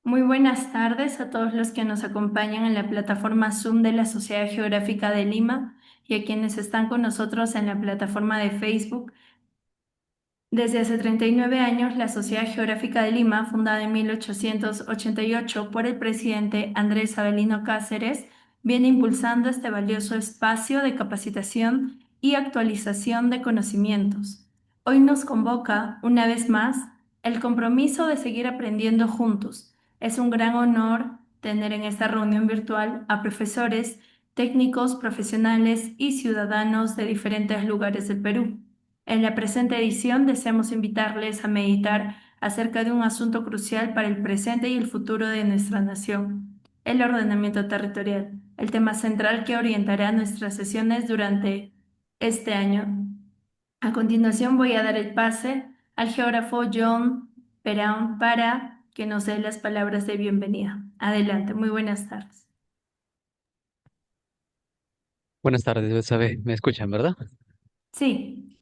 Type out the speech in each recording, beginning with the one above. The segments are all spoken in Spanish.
Muy buenas tardes a todos los que nos acompañan en la plataforma Zoom de la Sociedad Geográfica de Lima y a quienes están con nosotros en la plataforma de Facebook. Desde hace 39 años, la Sociedad Geográfica de Lima, fundada en 1888 por el presidente Andrés Avelino Cáceres, viene impulsando este valioso espacio de capacitación y actualización de conocimientos. Hoy nos convoca, una vez más, el compromiso de seguir aprendiendo juntos. Es un gran honor tener en esta reunión virtual a profesores, técnicos, profesionales y ciudadanos de diferentes lugares del Perú. En la presente edición deseamos invitarles a meditar acerca de un asunto crucial para el presente y el futuro de nuestra nación, el ordenamiento territorial, el tema central que orientará nuestras sesiones durante este año. A continuación voy a dar el pase al geógrafo John Perón para que nos dé las palabras de bienvenida. Adelante, muy buenas tardes. Buenas tardes, Betsabe. ¿Me escuchan, verdad? Sí,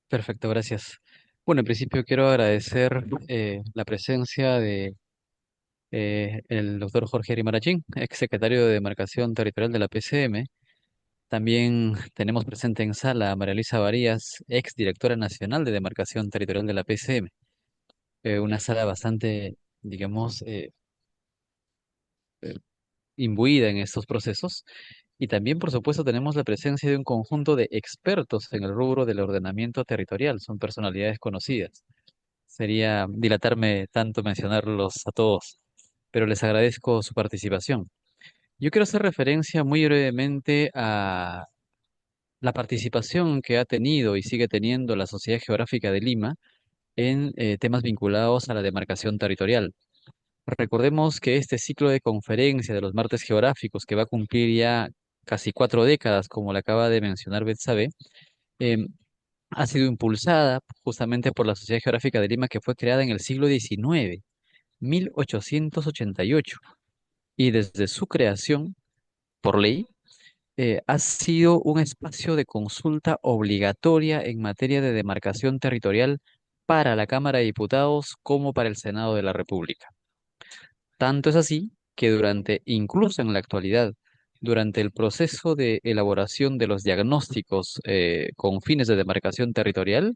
Perfecto, gracias. Bueno, en principio quiero agradecer la presencia de el doctor Jorge Arimarachín, ex secretario de Demarcación Territorial de la PCM. También tenemos presente en sala a María Luisa Varías, ex directora nacional de Demarcación Territorial de la PCM. Una sala bastante, digamos, eh, imbuida en estos procesos. Y también, por supuesto, tenemos la presencia de un conjunto de expertos en el rubro del ordenamiento territorial. Son personalidades conocidas. Sería dilatarme tanto mencionarlos a todos, pero les agradezco su participación. Yo quiero hacer referencia muy brevemente a la participación que ha tenido y sigue teniendo la Sociedad Geográfica de Lima en temas vinculados a la demarcación territorial. Recordemos que este ciclo de conferencia de los martes geográficos, que va a cumplir ya casi 4 décadas, como le acaba de mencionar Betsabe, em, ha sido impulsada justamente por la Sociedad Geográfica de Lima, que fue creada en el siglo XIX, 1888, y desde su creación, por ley, ha sido un espacio de consulta obligatoria en materia de demarcación territorial para la Cámara de Diputados como para el Senado de la República. Tanto es así que incluso en la actualidad, durante el proceso de elaboración de los diagnósticos con fines de demarcación territorial,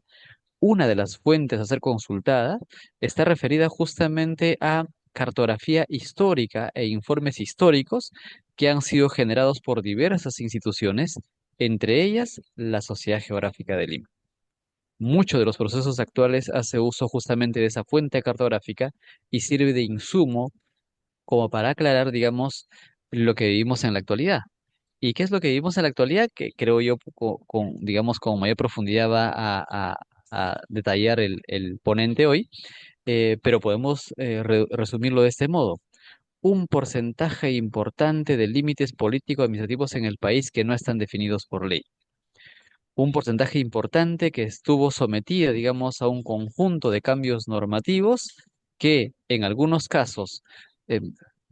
una de las fuentes a ser consultada está referida justamente a cartografía histórica e informes históricos que han sido generados por diversas instituciones, entre ellas la Sociedad Geográfica de Lima. Muchos de los procesos actuales hace uso justamente de esa fuente cartográfica y sirve de insumo como para aclarar, digamos, lo que vivimos en la actualidad. ¿Y qué es lo que vivimos en la actualidad? Que creo yo, digamos, con mayor profundidad va a detallar el ponente hoy, pero podemos resumirlo de este modo. Un porcentaje importante de límites político-administrativos en el país que no están definidos por ley. Un porcentaje importante que estuvo sometido, digamos, a un conjunto de cambios normativos que en algunos casos, eh,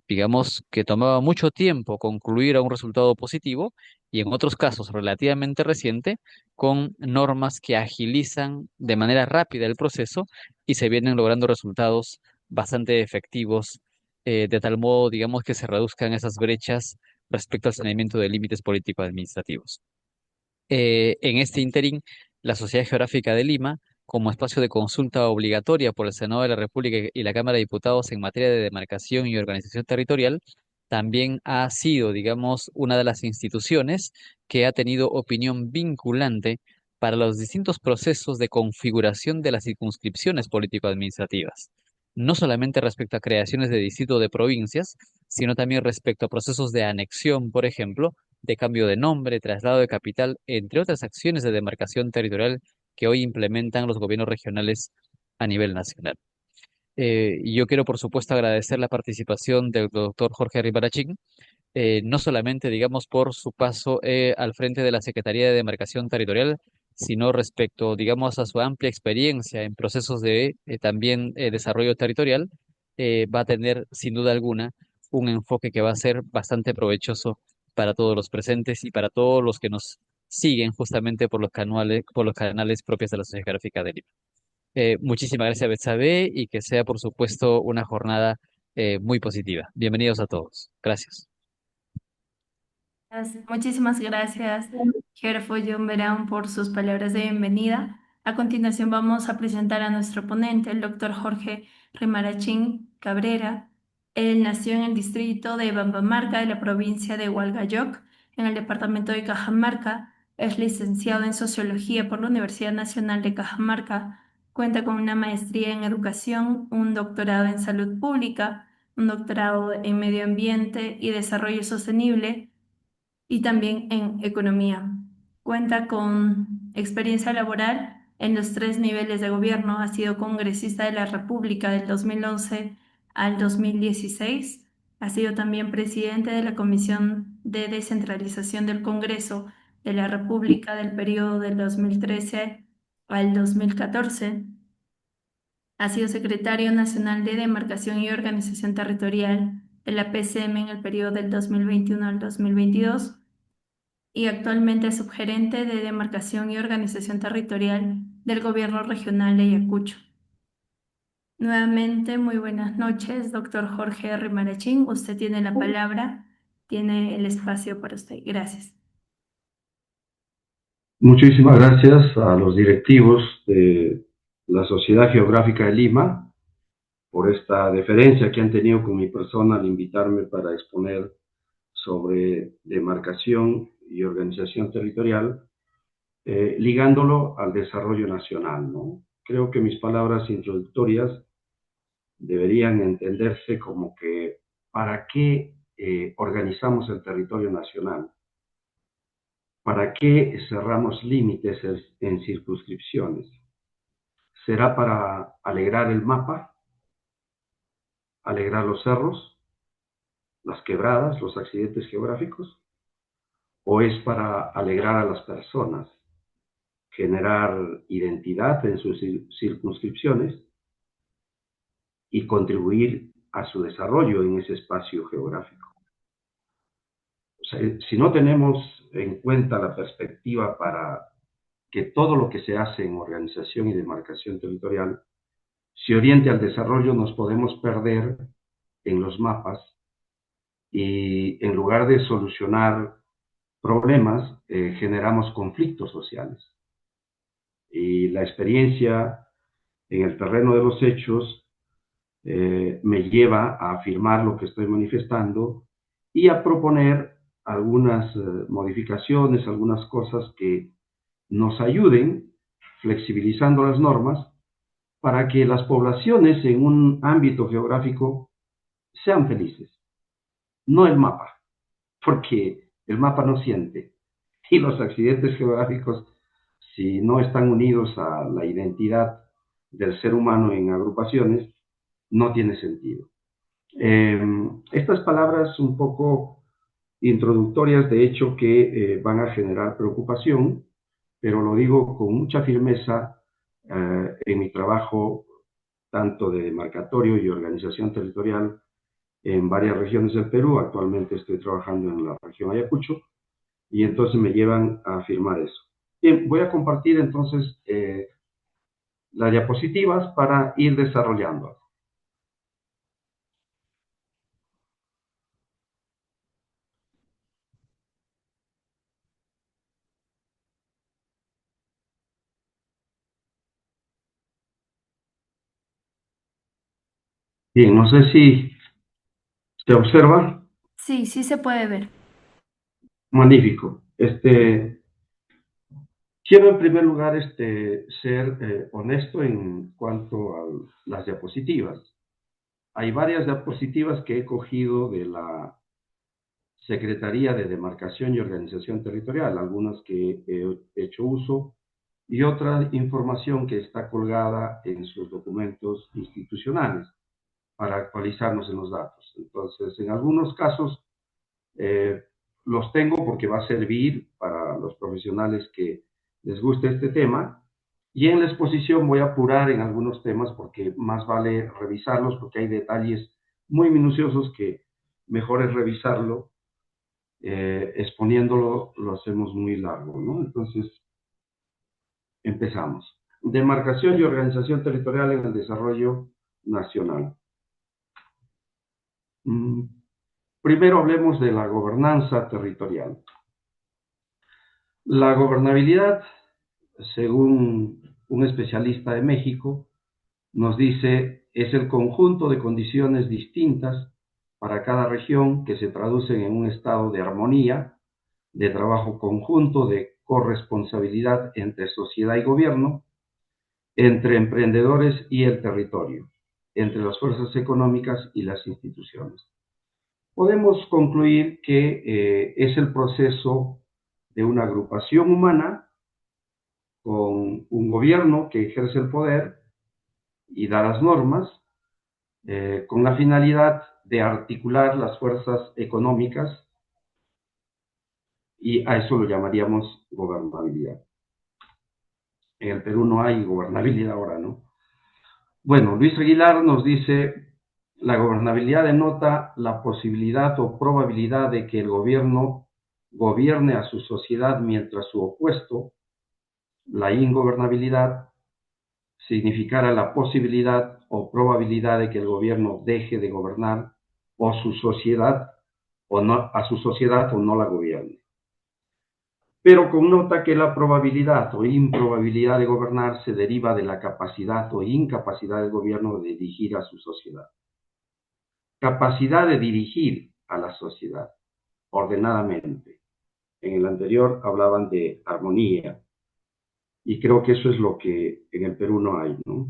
digamos, que tomaba mucho tiempo concluir a un resultado positivo y en otros casos relativamente reciente, con normas que agilizan de manera rápida el proceso y se vienen logrando resultados bastante efectivos, de tal modo, digamos, que se reduzcan esas brechas respecto al saneamiento de límites político-administrativos. En este ínterin, la Sociedad Geográfica de Lima, como espacio de consulta obligatoria por el Senado de la República y la Cámara de Diputados en materia de demarcación y organización territorial, también ha sido, digamos, una de las instituciones que ha tenido opinión vinculante para los distintos procesos de configuración de las circunscripciones político-administrativas. No solamente respecto a creaciones de distrito de provincias, sino también respecto a procesos de anexión, por ejemplo, de cambio de nombre, traslado de capital, entre otras acciones de demarcación territorial que hoy implementan los gobiernos regionales a nivel nacional. Y yo quiero, por supuesto, agradecer la participación del doctor Jorge Ribarachín, no solamente, digamos, por su paso al frente de la Secretaría de Demarcación Territorial, sino respecto, digamos, a su amplia experiencia en procesos de también desarrollo territorial, va a tener, sin duda alguna, un enfoque que va a ser bastante provechoso para todos los presentes y para todos los que nos siguen justamente por los canales propios de la Sociedad Gráfica de Lima. Muchísimas gracias, Betsabe, y que sea, por supuesto, una jornada muy positiva. Bienvenidos a todos. Gracias. Muchísimas gracias, Gerfo John Verán, por sus palabras de bienvenida. A continuación vamos a presentar a nuestro ponente, el doctor Jorge Rimarachín Cabrera. Él nació en el distrito de Bambamarca de la provincia de Hualgayoc, en el departamento de Cajamarca. Es licenciado en Sociología por la Universidad Nacional de Cajamarca. Cuenta con una maestría en Educación, un doctorado en Salud Pública, un doctorado en Medio Ambiente y Desarrollo Sostenible y también en economía. Cuenta con experiencia laboral en los tres niveles de gobierno. Ha sido congresista de la República del 2011 al 2016. Ha sido también presidente de la Comisión de Descentralización del Congreso de la República del periodo del 2013 al 2014. Ha sido secretario nacional de Demarcación y Organización Territorial de la PCM en el periodo del 2021 al 2022 y actualmente es subgerente de Demarcación y Organización Territorial del Gobierno Regional de Ayacucho. Nuevamente, muy buenas noches, doctor Jorge Rimarachín. Usted tiene la palabra, tiene el espacio para usted. Gracias. Muchísimas gracias a los directivos de la Sociedad Geográfica de Lima por esta deferencia que han tenido con mi persona al invitarme para exponer sobre demarcación y organización territorial, ligándolo al desarrollo nacional, ¿no? Creo que mis palabras introductorias deberían entenderse como que ¿para qué organizamos el territorio nacional? ¿Para qué cerramos límites en circunscripciones? ¿Será para alegrar el mapa, alegrar los cerros, las quebradas, los accidentes geográficos? ¿O es para alegrar a las personas, generar identidad en sus circunscripciones y contribuir a su desarrollo en ese espacio geográfico? O sea, si no tenemos en cuenta la perspectiva para que todo lo que se hace en organización y demarcación territorial se oriente al desarrollo, nos podemos perder en los mapas y en lugar de solucionar problemas, generamos conflictos sociales. Y la experiencia en el terreno de los hechos me lleva a afirmar lo que estoy manifestando y a proponer algunas modificaciones, algunas cosas que nos ayuden, flexibilizando las normas, para que las poblaciones en un ámbito geográfico sean felices, no el mapa, porque el mapa no siente. Y los accidentes geográficos, si no están unidos a la identidad del ser humano en agrupaciones, no tiene sentido. Estas palabras un poco introductorias, de hecho, que van a generar preocupación, pero lo digo con mucha firmeza en mi trabajo tanto de demarcatorio y organización territorial en varias regiones del Perú. Actualmente estoy trabajando en la región Ayacucho y entonces me llevan a afirmar eso. Bien, voy a compartir entonces las diapositivas para ir desarrollando. Bien, no sé si se observa. Sí, sí se puede ver. Magnífico. Quiero en primer lugar ser honesto en cuanto a las diapositivas. Hay varias diapositivas que he cogido de la Secretaría de Demarcación y Organización Territorial, algunas que he hecho uso y otra información que está colgada en sus documentos institucionales para actualizarnos en los datos. Entonces, en algunos casos eh, los tengo porque va a servir para los profesionales que les guste este tema, y en la exposición voy a apurar en algunos temas porque más vale revisarlos porque hay detalles muy minuciosos que mejor es revisarlo. Exponiéndolo lo hacemos muy largo, ¿no? Entonces, empezamos. Demarcación y organización territorial en el desarrollo nacional. Primero hablemos de la gobernanza territorial. La gobernabilidad, según un especialista de México, nos dice es el conjunto de condiciones distintas para cada región que se traducen en un estado de armonía, de trabajo conjunto, de corresponsabilidad entre sociedad y gobierno, entre emprendedores y el territorio, entre las fuerzas económicas y las instituciones. Podemos concluir que es el proceso de una agrupación humana con un gobierno que ejerce el poder y da las normas, con la finalidad de articular las fuerzas económicas, y a eso lo llamaríamos gobernabilidad. En el Perú no hay gobernabilidad ahora, ¿no? Bueno, Luis Aguilar nos dice, la gobernabilidad denota la posibilidad o probabilidad de que el gobierno gobierne a su sociedad, mientras su opuesto, la ingobernabilidad, significara la posibilidad o probabilidad de que el gobierno deje de gobernar o su sociedad o no, a su sociedad o no la gobierne. Pero connota que la probabilidad o improbabilidad de gobernar se deriva de la capacidad o incapacidad del gobierno de dirigir a su sociedad. Capacidad de dirigir a la sociedad ordenadamente. En el anterior hablaban de armonía, y creo que eso es lo que en el Perú no hay, ¿no?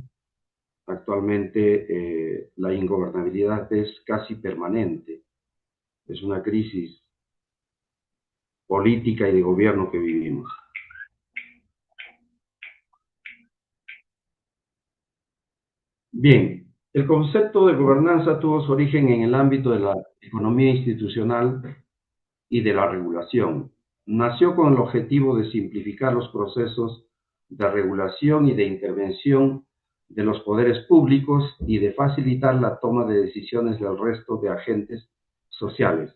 Actualmente la ingobernabilidad es casi permanente. Es una crisis política y de gobierno que vivimos. Bien, el concepto de gobernanza tuvo su origen en el ámbito de la economía institucional y de la regulación. Nació con el objetivo de simplificar los procesos de regulación y de intervención de los poderes públicos y de facilitar la toma de decisiones del resto de agentes sociales,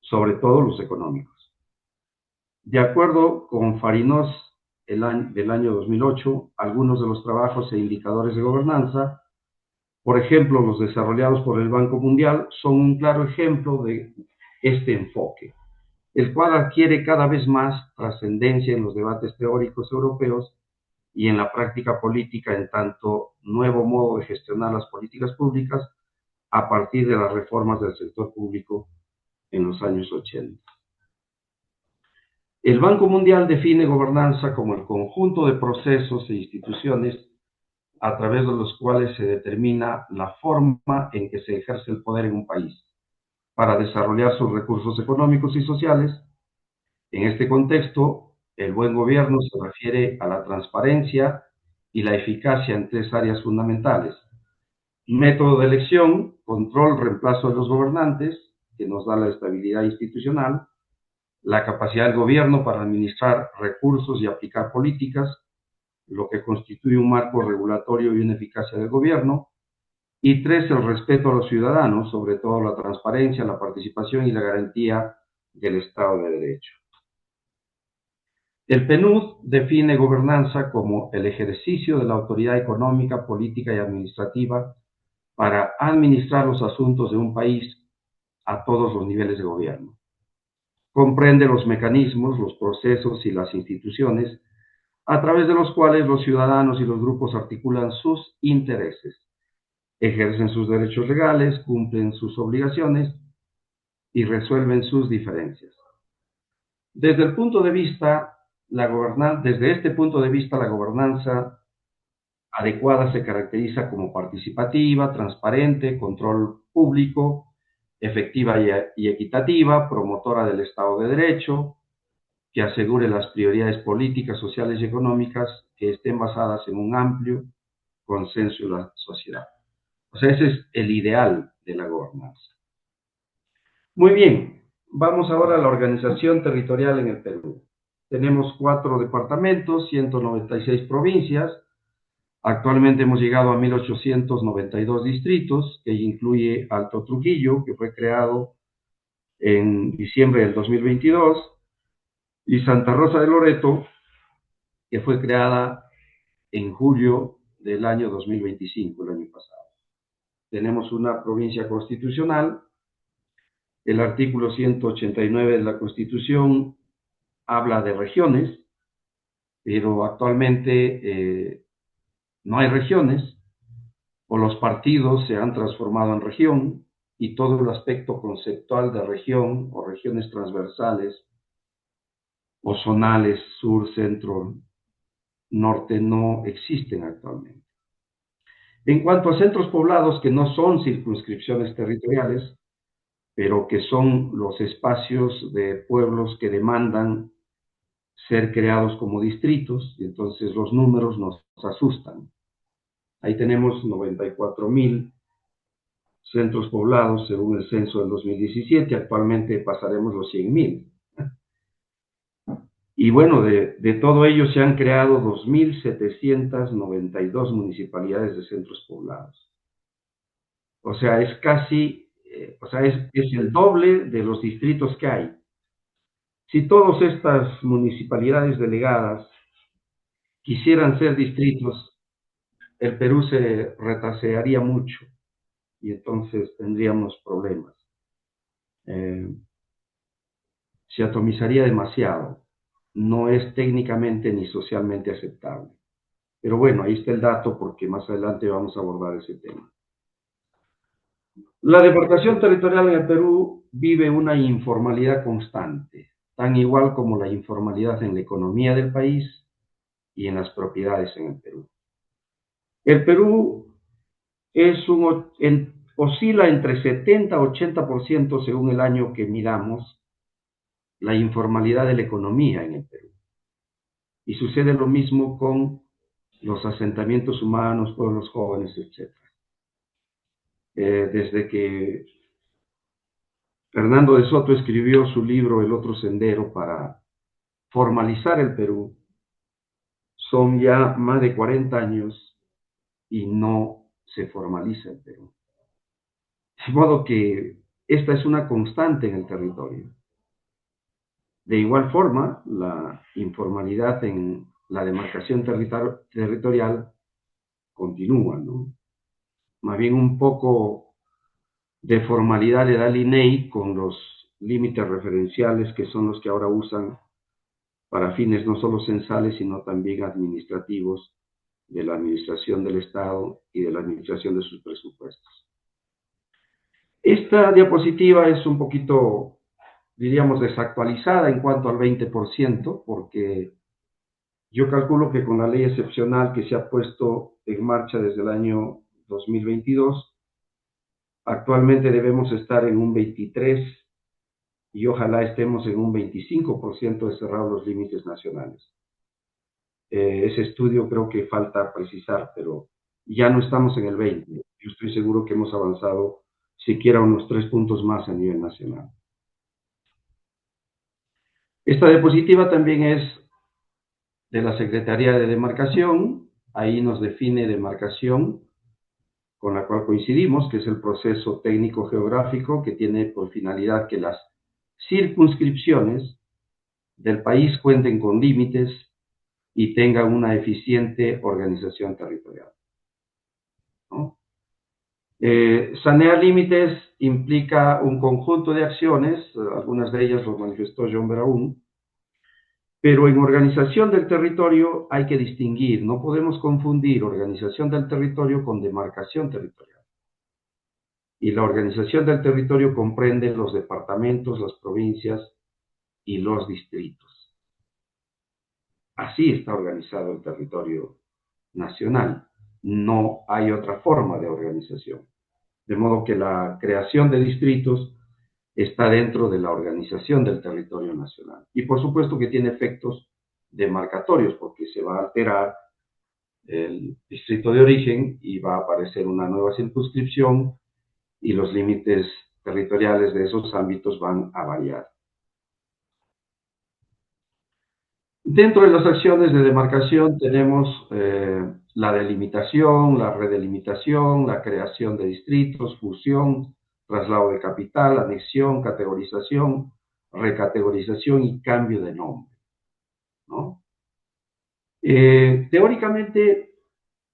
sobre todo los económicos. De acuerdo con Fariñós del año 2008, algunos de los trabajos e indicadores de gobernanza, por ejemplo, los desarrollados por el Banco Mundial, son un claro ejemplo de este enfoque, el cual adquiere cada vez más trascendencia en los debates teóricos europeos y en la práctica política, en tanto nuevo modo de gestionar las políticas públicas a partir de las reformas del sector público en los años 80. El Banco Mundial define gobernanza como el conjunto de procesos e instituciones a través de los cuales se determina la forma en que se ejerce el poder en un país para desarrollar sus recursos económicos y sociales. En este contexto, el buen gobierno se refiere a la transparencia y la eficacia en tres áreas fundamentales: método de elección, control, reemplazo de los gobernantes, que nos da la estabilidad institucional; la capacidad del gobierno para administrar recursos y aplicar políticas, lo que constituye un marco regulatorio y una eficacia del gobierno; y tres, el respeto a los ciudadanos, sobre todo la transparencia, la participación y la garantía del Estado de Derecho. El PNUD define gobernanza como el ejercicio de la autoridad económica, política y administrativa para administrar los asuntos de un país a todos los niveles de gobierno. Comprende los mecanismos, los procesos y las instituciones a través de los cuales los ciudadanos y los grupos articulan sus intereses, ejercen sus derechos legales, cumplen sus obligaciones y resuelven sus diferencias. Desde este punto de vista, la gobernanza adecuada se caracteriza como participativa, transparente, control público, efectiva y equitativa, promotora del Estado de Derecho, que asegure las prioridades políticas, sociales y económicas que estén basadas en un amplio consenso de la sociedad. O sea, ese es el ideal de la gobernanza. Muy bien, vamos ahora a la organización territorial en el Perú. Tenemos 4 departamentos, 196 provincias. Actualmente hemos llegado a 1892 distritos, que incluye Alto Trujillo, que fue creado en diciembre del 2022, y Santa Rosa de Loreto, que fue creada en julio del año 2025, el año pasado. tenemos una provincia constitucional. El artículo 189 de la Constitución habla de regiones, pero actualmente no hay regiones, o los partidos se han transformado en región, y todo el aspecto conceptual de región o regiones transversales o zonales, sur, centro, norte, no existen actualmente. En cuanto a centros poblados que no son circunscripciones territoriales, pero que son los espacios de pueblos que demandan ser creados como distritos, y entonces los números nos asustan. Ahí tenemos 94.000 centros poblados según el censo del 2017, actualmente pasaremos los 100.000. Y bueno, de todo ello se han creado 2.792 municipalidades de centros poblados. O sea, es casi, es el doble de los distritos que hay. Si todas estas municipalidades delegadas quisieran ser distritos, el Perú se retrasaría mucho y entonces tendríamos problemas. Se atomizaría demasiado. No es técnicamente ni socialmente aceptable. Pero bueno, ahí está el dato porque más adelante vamos a abordar ese tema. La demarcación territorial en el Perú vive una informalidad constante, tan igual como la informalidad en la economía del país y en las propiedades en el Perú. El Perú oscila entre 70 y 80% según el año que midamos la informalidad de la economía en el Perú. Y sucede lo mismo con los asentamientos humanos, pueblos jóvenes, etc. Desde que Fernando de Soto escribió su libro El otro sendero para formalizar el Perú, son ya más de 40 años y no se formaliza el Perú. De modo que esta es una constante en el territorio. De igual forma, la informalidad en la demarcación territorial continúa, ¿no? Más bien un poco de formalidad le da el INEI con los límites referenciales que son los que ahora usan para fines no solo censales, sino también administrativos de la administración del Estado y de la administración de sus presupuestos. Esta diapositiva es un poquito, diríamos, desactualizada en cuanto al 20%, porque yo calculo que con la ley excepcional que se ha puesto en marcha desde el año 2022, actualmente debemos estar en un 23% y ojalá estemos en un 25% de cerrar los límites nacionales. Ese estudio creo que falta precisar, pero ya no estamos en el 20%. Yo estoy seguro que hemos avanzado siquiera unos 3 puntos más a nivel nacional. Esta diapositiva también es de la Secretaría de Demarcación. Ahí nos define demarcación, con la cual coincidimos, que es el proceso técnico geográfico que tiene por finalidad que las circunscripciones del país cuenten con límites y tengan una eficiente organización territorial, ¿no? Sanear límites implica un conjunto de acciones, algunas de ellas lo manifestó John Braun, pero en organización del territorio hay que distinguir, no podemos confundir organización del territorio con demarcación territorial. Y la organización del territorio comprende los departamentos, las provincias y los distritos. Así está organizado el territorio nacional. No hay otra forma de organización. De modo que la creación de distritos está dentro de la organización del territorio nacional. Y por supuesto que tiene efectos demarcatorios, porque se va a alterar el distrito de origen y va a aparecer una nueva circunscripción y los límites territoriales de esos ámbitos van a variar. Dentro de las acciones de demarcación tenemos la delimitación, la redelimitación, la creación de distritos, fusión, traslado de capital, anexión, categorización, recategorización y cambio de nombre, ¿no? Teóricamente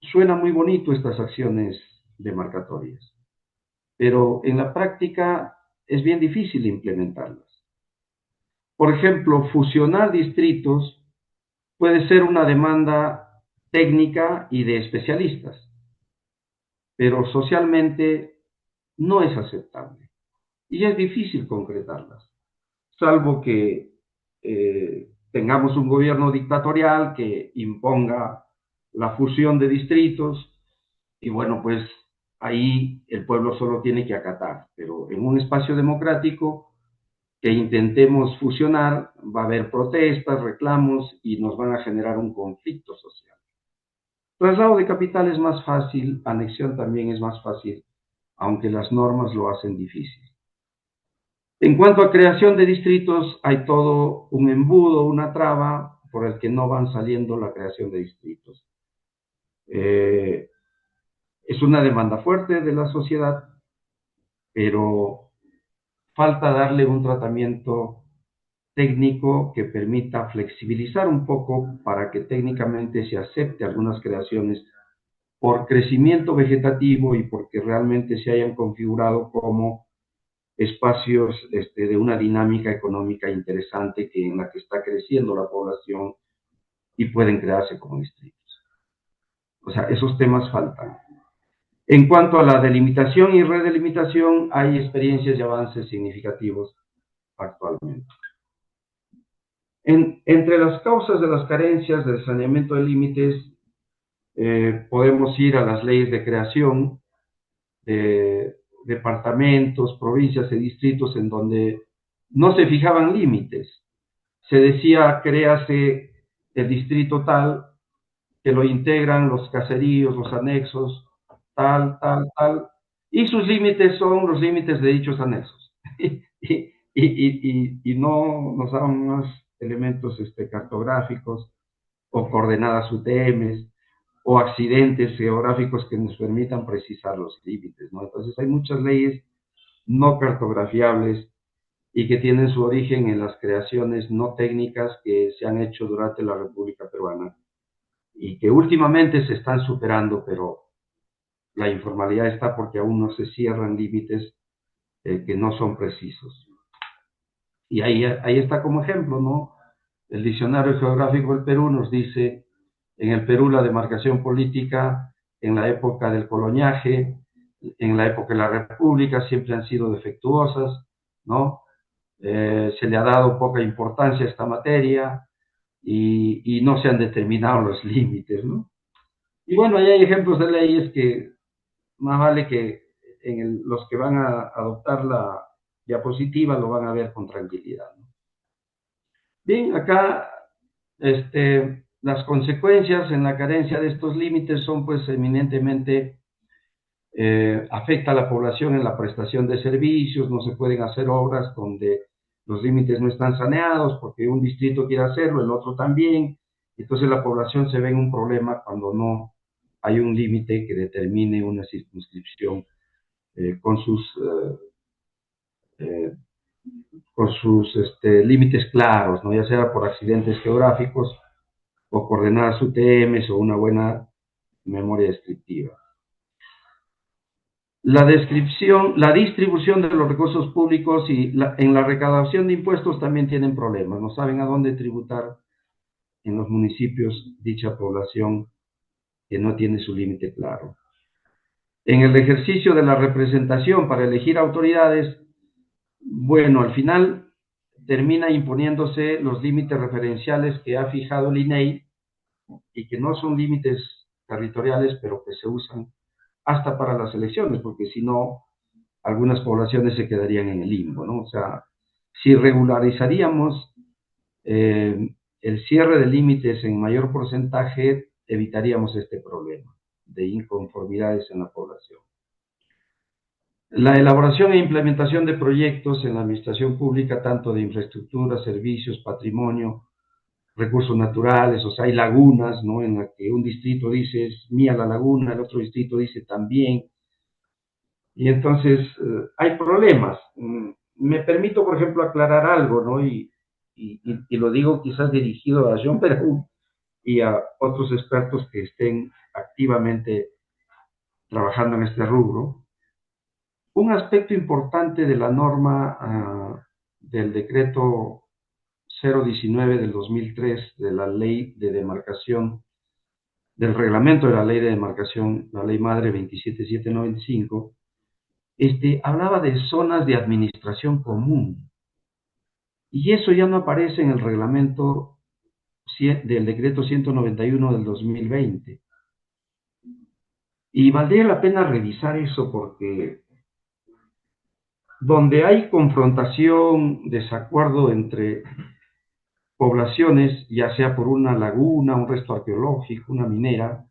suena muy bonito estas acciones demarcatorias, pero en la práctica es bien difícil implementarlas. Por ejemplo, fusionar distritos puede ser una demanda técnica y de especialistas, pero socialmente no es aceptable y es difícil concretarlas, salvo que tengamos un gobierno dictatorial que imponga la fusión de distritos y bueno, pues ahí el pueblo solo tiene que acatar, pero en un espacio democrático que intentemos fusionar va a haber protestas, reclamos y nos van a generar un conflicto social. Traslado de capital es más fácil, anexión también es más fácil, aunque las normas lo hacen difícil. En cuanto a creación de distritos, hay todo un embudo, una traba por el que no van saliendo la creación de distritos. Es una demanda fuerte de la sociedad, pero falta darle un tratamiento técnico que permita flexibilizar un poco para que técnicamente se acepte algunas creaciones por crecimiento vegetativo y porque realmente se hayan configurado como espacios de una dinámica económica interesante que en la que está creciendo la población y pueden crearse como distritos. O sea, esos temas faltan. En cuanto a la delimitación y redelimitación, hay experiencias y avances significativos actualmente. Entre las causas de las carencias del saneamiento de límites, podemos ir a las leyes de creación de departamentos, provincias y distritos en donde no se fijaban límites. Se decía, créase el distrito tal, que lo integran los caseríos, los anexos, tal, tal, tal, y sus límites son los límites de dichos anexos. y no nos daban más elementos cartográficos o coordenadas UTMs o accidentes geográficos que nos permitan precisar los límites, ¿no? Entonces hay muchas leyes no cartografiables y que tienen su origen en las creaciones no técnicas que se han hecho durante la República Peruana y que últimamente se están superando, pero la informalidad está porque aún no se cierran límites que no son precisos. Y ahí está como ejemplo, ¿no? El Diccionario Geográfico del Perú nos dice, en el Perú la demarcación política en la época del coloniaje, en la época de la República, siempre han sido defectuosas, ¿no? Se le ha dado poca importancia a esta materia y no se han determinado los límites, ¿no? Y bueno, ahí hay ejemplos de leyes que más vale que los que van a adoptar la diapositiva lo van a ver con tranquilidad, ¿no? Bien, acá las consecuencias en la carencia de estos límites son pues eminentemente afecta a la población en la prestación de servicios, no se pueden hacer obras donde los límites no están saneados porque un distrito quiere hacerlo, el otro también, entonces la población se ve en un problema cuando no hay un límite que determine una circunscripción con eh, sus límites claros, ¿no? Ya sea por accidentes geográficos o coordenadas UTMs o una buena memoria descriptiva. La distribución de los recursos públicos y en la recaudación de impuestos también tienen problemas, no saben a dónde tributar en los municipios dicha población que no tiene su límite claro. En el ejercicio de la representación para elegir autoridades, bueno, al final termina imponiéndose los límites referenciales que ha fijado el INEI y que no son límites territoriales, pero que se usan hasta para las elecciones, porque si no, algunas poblaciones se quedarían en el limbo, ¿no? O sea, si regularizaríamos el cierre de límites en mayor porcentaje, evitaríamos este problema de inconformidades en la población. La elaboración e implementación de proyectos en la administración pública, tanto de infraestructura, servicios, patrimonio, recursos naturales, o sea, hay lagunas, ¿no? En la que un distrito dice es mía la laguna, el otro distrito dice también, y entonces hay problemas. Me permito, por ejemplo, aclarar algo, ¿no? Y lo digo quizás dirigido a John Perú y a otros expertos que estén activamente trabajando en este rubro. Un aspecto importante de la norma del decreto 019 del 2003 de la ley de demarcación, del reglamento de la ley de demarcación, la ley madre 27795, hablaba de zonas de administración común. Y eso ya no aparece en el reglamento del decreto 191 del 2020. Y valdría la pena revisar eso porque donde hay confrontación, desacuerdo entre poblaciones, ya sea por una laguna, un resto arqueológico, una minera,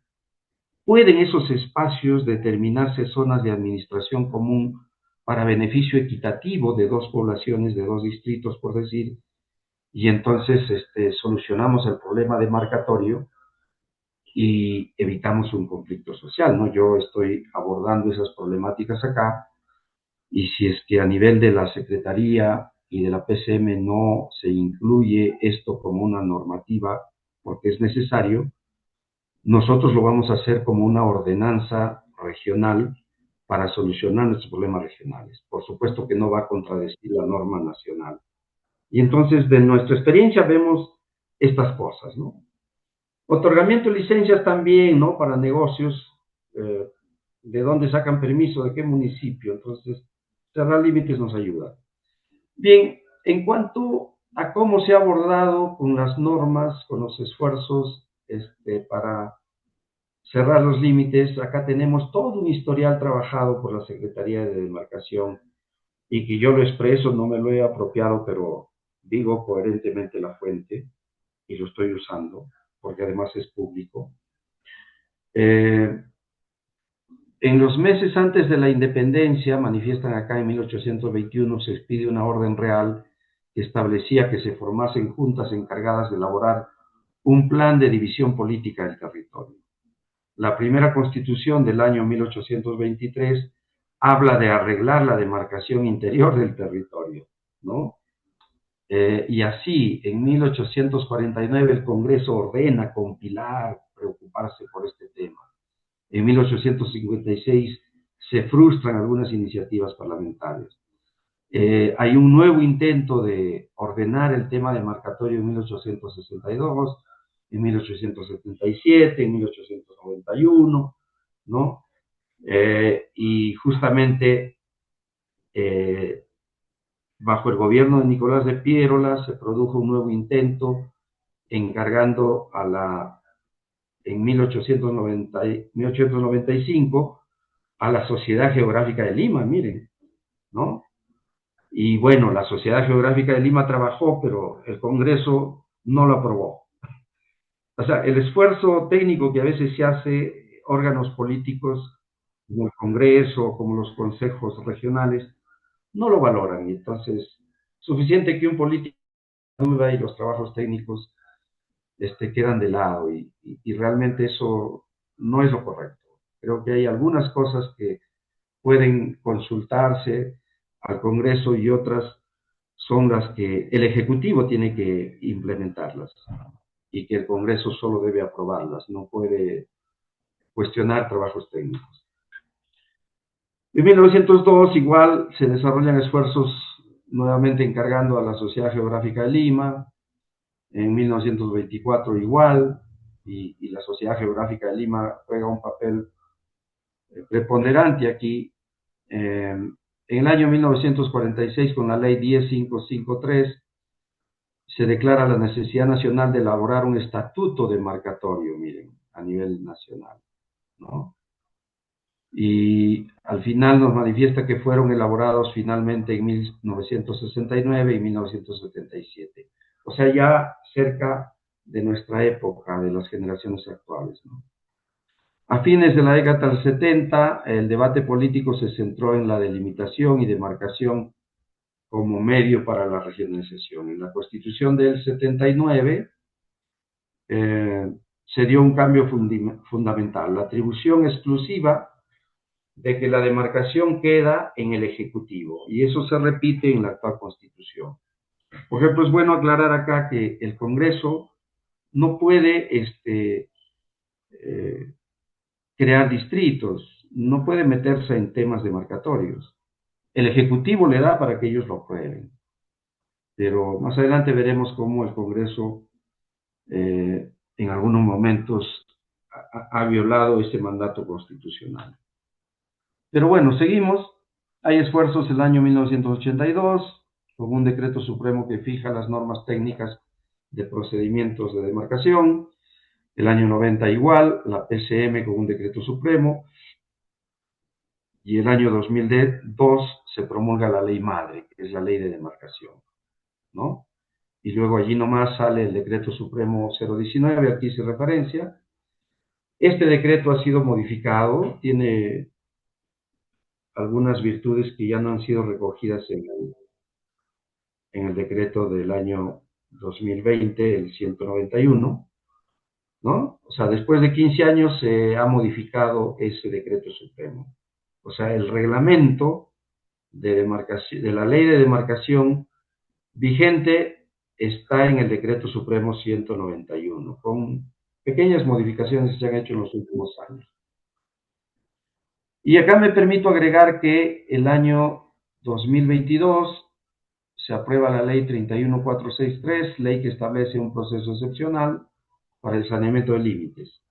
pueden esos espacios determinarse zonas de administración común para beneficio equitativo de dos poblaciones, de dos distritos, por decir, y entonces solucionamos el problema demarcatorio y evitamos un conflicto social, ¿no? Yo estoy abordando esas problemáticas acá, y si es que a nivel de la Secretaría y de la PCM no se incluye esto como una normativa porque es necesario, nosotros lo vamos a hacer como una ordenanza regional para solucionar nuestros problemas regionales. Por supuesto que no va a contradecir la norma nacional. Y entonces, de nuestra experiencia, vemos estas cosas, ¿no? Otorgamiento de licencias también, ¿no? Para negocios, ¿de dónde sacan permiso? ¿De qué municipio? Entonces, cerrar límites nos ayuda. Bien, en cuanto a cómo se ha abordado con las normas, con los esfuerzos para cerrar los límites, acá tenemos todo un historial trabajado por la Secretaría de Demarcación y que yo lo expreso, no me lo he apropiado, pero digo coherentemente la fuente y lo estoy usando porque además es público. En los meses antes de la independencia, manifiestan acá en 1821, se expide una orden real que establecía que se formasen juntas encargadas de elaborar un plan de división política del territorio. La primera constitución del año 1823 habla de arreglar la demarcación interior del territorio, ¿no? Y así, en 1849 el Congreso ordena compilar, preocuparse por este tema. En 1856 se frustran algunas iniciativas parlamentarias. Hay un nuevo intento de ordenar el tema demarcatorio en 1862, en 1877, en 1891, ¿no? Y justamente bajo el gobierno de Nicolás de Piérola se produjo un nuevo intento encargando en 1895 a la Sociedad Geográfica de Lima, miren, ¿no? Y bueno, la Sociedad Geográfica de Lima trabajó, pero el Congreso no lo aprobó. O sea, el esfuerzo técnico que a veces se hace, órganos políticos como el Congreso, como los consejos regionales, no lo valoran. Y entonces, suficiente que un político duda y los trabajos técnicos quedan de lado. Y realmente eso no es lo correcto. Creo que hay algunas cosas que pueden consultarse al Congreso y otras son las que el Ejecutivo tiene que implementarlas y que el Congreso solo debe aprobarlas, no puede cuestionar trabajos técnicos. En 1902 igual se desarrollan esfuerzos nuevamente encargando a la Sociedad Geográfica de Lima, en 1924 igual, y la Sociedad Geográfica de Lima juega un papel preponderante aquí. En el año 1946, con la ley 10553, se declara la necesidad nacional de elaborar un estatuto demarcatorio, miren, a nivel nacional, ¿no? Y al final nos manifiesta que fueron elaborados finalmente en 1969 y 1977. O sea, ya cerca de nuestra época, de las generaciones actuales, ¿no? A fines de la década del 70, el debate político se centró en la delimitación y demarcación como medio para la regionalización. En la Constitución del 79 se dio un cambio fundamental, la atribución exclusiva de que la demarcación queda en el Ejecutivo, y eso se repite en la actual Constitución. Por ejemplo, es bueno aclarar acá que el Congreso no puede crear distritos, no puede meterse en temas demarcatorios. el Ejecutivo le da para que ellos lo aprueben. Pero más adelante veremos cómo el Congreso en algunos momentos ha violado ese mandato constitucional. Pero bueno, seguimos. Hay esfuerzos el año 1982, con un decreto supremo que fija las normas técnicas de procedimientos de demarcación. El año 90 igual, la PCM con un decreto supremo. Y el año 2002 se promulga la ley madre, que es la ley de demarcación, ¿no? Y luego allí nomás sale el decreto supremo 019, aquí hice referencia. Este decreto ha sido modificado, tiene algunas virtudes que ya no han sido recogidas en el decreto del año 2020, el 191, ¿no? O sea, después de 15 años se ha modificado ese decreto supremo. O sea, el reglamento de demarcación, de la ley de demarcación vigente está en el decreto supremo 191, con pequeñas modificaciones que se han hecho en los últimos años. Y acá me permito agregar que el año 2022 se aprueba la ley 31463, ley que establece un proceso excepcional para el saneamiento de límites.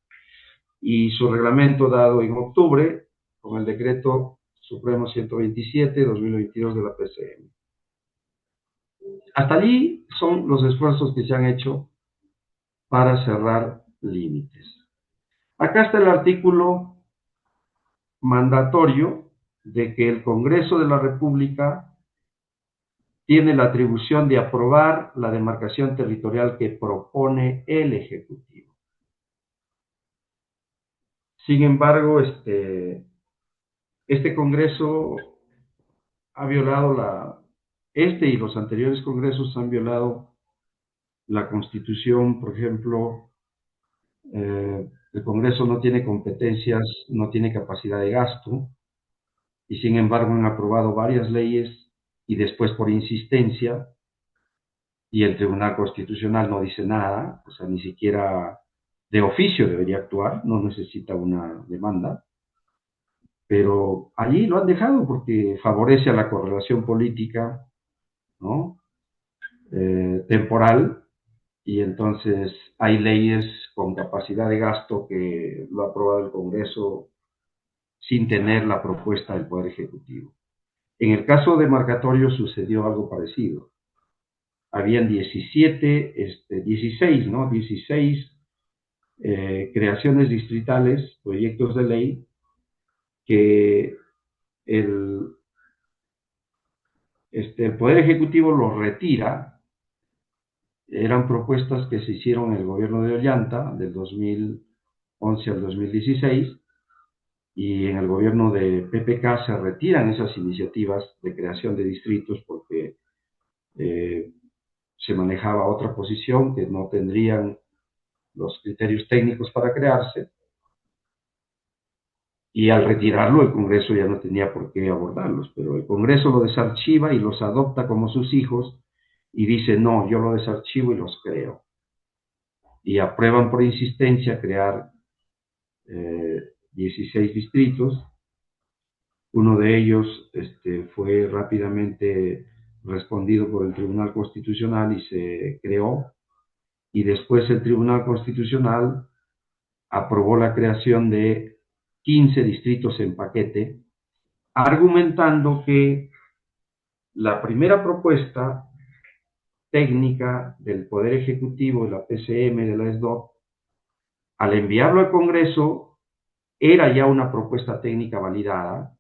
Y su reglamento dado en octubre con el decreto supremo 127-2022 de la PCM. Hasta allí son los esfuerzos que se han hecho para cerrar límites. Acá está el artículo mandatorio de que el Congreso de la República tiene la atribución de aprobar la demarcación territorial que propone el Ejecutivo. Sin embargo, este Congreso ha violado y los anteriores Congresos han violado la Constitución. Por ejemplo, el Congreso no tiene competencias, no tiene capacidad de gasto, y sin embargo han aprobado varias leyes y después por insistencia, y el Tribunal Constitucional no dice nada, o sea, ni siquiera de oficio debería actuar, no necesita una demanda, pero allí lo han dejado porque favorece a la correlación política, ¿no? Temporal, y entonces hay leyes con capacidad de gasto que lo ha aprobado el Congreso sin tener la propuesta del Poder Ejecutivo. En el caso de Marcatorio sucedió algo parecido. Habían 16, ¿no? 16 creaciones distritales, proyectos de ley, que el Poder Ejecutivo los retira. Eran propuestas que se hicieron en el gobierno de Ollanta, del 2011 al 2016, y en el gobierno de PPK se retiran esas iniciativas de creación de distritos porque se manejaba otra posición, que no tendrían los criterios técnicos para crearse, y al retirarlo el Congreso ya no tenía por qué abordarlos, pero el Congreso lo desarchiva y los adopta como sus hijos y dice, no, yo lo desarchivo y los creo. Y aprueban por insistencia crear 16 distritos. Uno de ellos fue rápidamente respondido por el Tribunal Constitucional y se creó, y después el Tribunal Constitucional aprobó la creación de 15 distritos en paquete, argumentando que la primera propuesta técnica del Poder Ejecutivo, de la PCM, de la SDOT, al enviarlo al Congreso, era ya una propuesta técnica validada,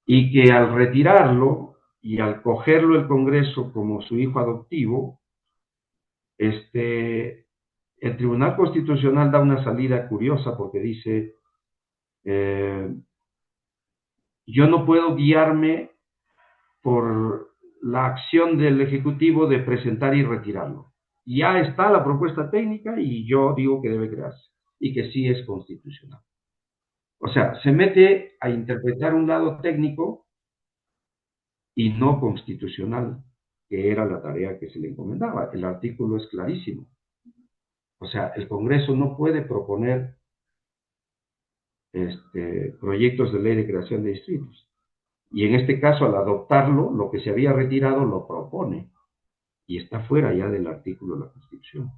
y que al retirarlo y al cogerlo el Congreso como su hijo adoptivo, el Tribunal Constitucional da una salida curiosa porque dice, yo no puedo guiarme por la acción del Ejecutivo de presentar y retirarlo. Ya está la propuesta técnica y yo digo que debe crearse y que sí es constitucional. O sea, se mete a interpretar un lado técnico y no constitucional, que era la tarea que se le encomendaba. El artículo es clarísimo. O sea, el Congreso no puede proponer proyectos de ley de creación de distritos. Y en este caso, al adoptarlo, lo que se había retirado lo propone y está fuera ya del artículo de la Constitución.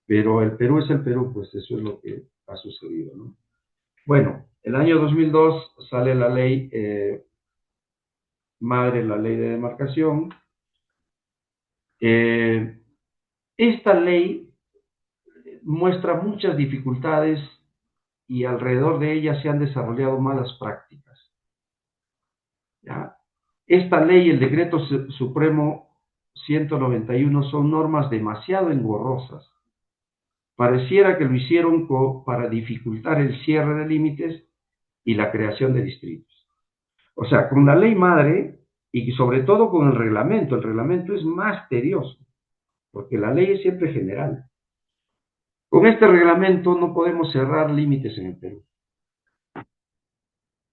Pero el Perú es el Perú, pues eso es lo que ha sucedido, ¿no? Bueno, el año 2002 sale la ley madre, la ley de demarcación. Esta ley muestra muchas dificultades y alrededor de ella se han desarrollado malas prácticas. ¿Ya? Esta ley, el decreto supremo 191, son normas demasiado engorrosas. Pareciera que lo hicieron para dificultar el cierre de límites y la creación de distritos. O sea, con la ley madre y sobre todo con el reglamento es más tedioso, porque la ley es siempre general. Con este reglamento no podemos cerrar límites en el Perú.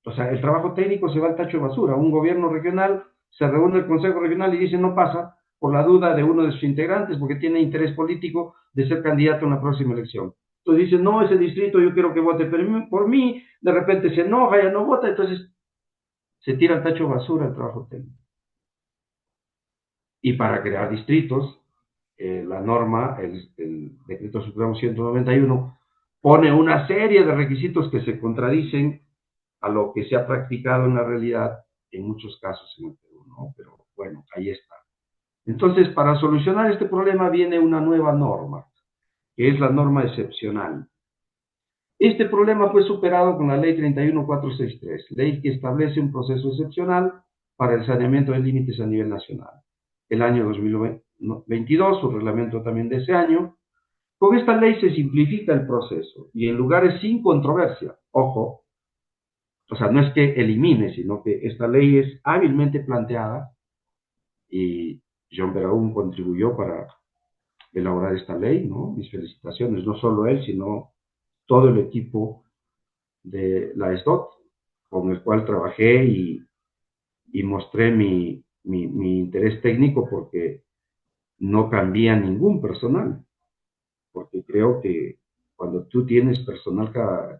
O sea, el trabajo técnico se va al tacho de basura. Un gobierno regional se reúne el Consejo Regional y dice no pasa por la duda de uno de sus integrantes porque tiene interés político de ser candidato en la próxima elección. Entonces dice, no, ese distrito yo quiero que vote por mí, de repente se enoja, ya no vota, entonces se tira al tacho de basura el trabajo técnico. Y para crear distritos, la norma, el decreto supremo 191, pone una serie de requisitos que se contradicen a lo que se ha practicado en la realidad en muchos casos en el Perú, ¿no? Pero bueno, ahí está. Entonces, para solucionar este problema viene una nueva norma, que es la norma excepcional. Este problema fue superado con la Ley 31463, ley que establece un proceso excepcional para el saneamiento de límites a nivel nacional. El año 2022, su reglamento también de ese año, con esta ley se simplifica el proceso y en lugares sin controversia, ojo, o sea, no es que elimine, sino que esta ley es hábilmente planteada y John Berahun contribuyó para elaborar esta ley, ¿no? Mis felicitaciones, no solo él, sino todo el equipo de la SDOT, con el cual trabajé y mostré mi interés técnico porque no cambia ningún personal, porque creo que cuando tú tienes personal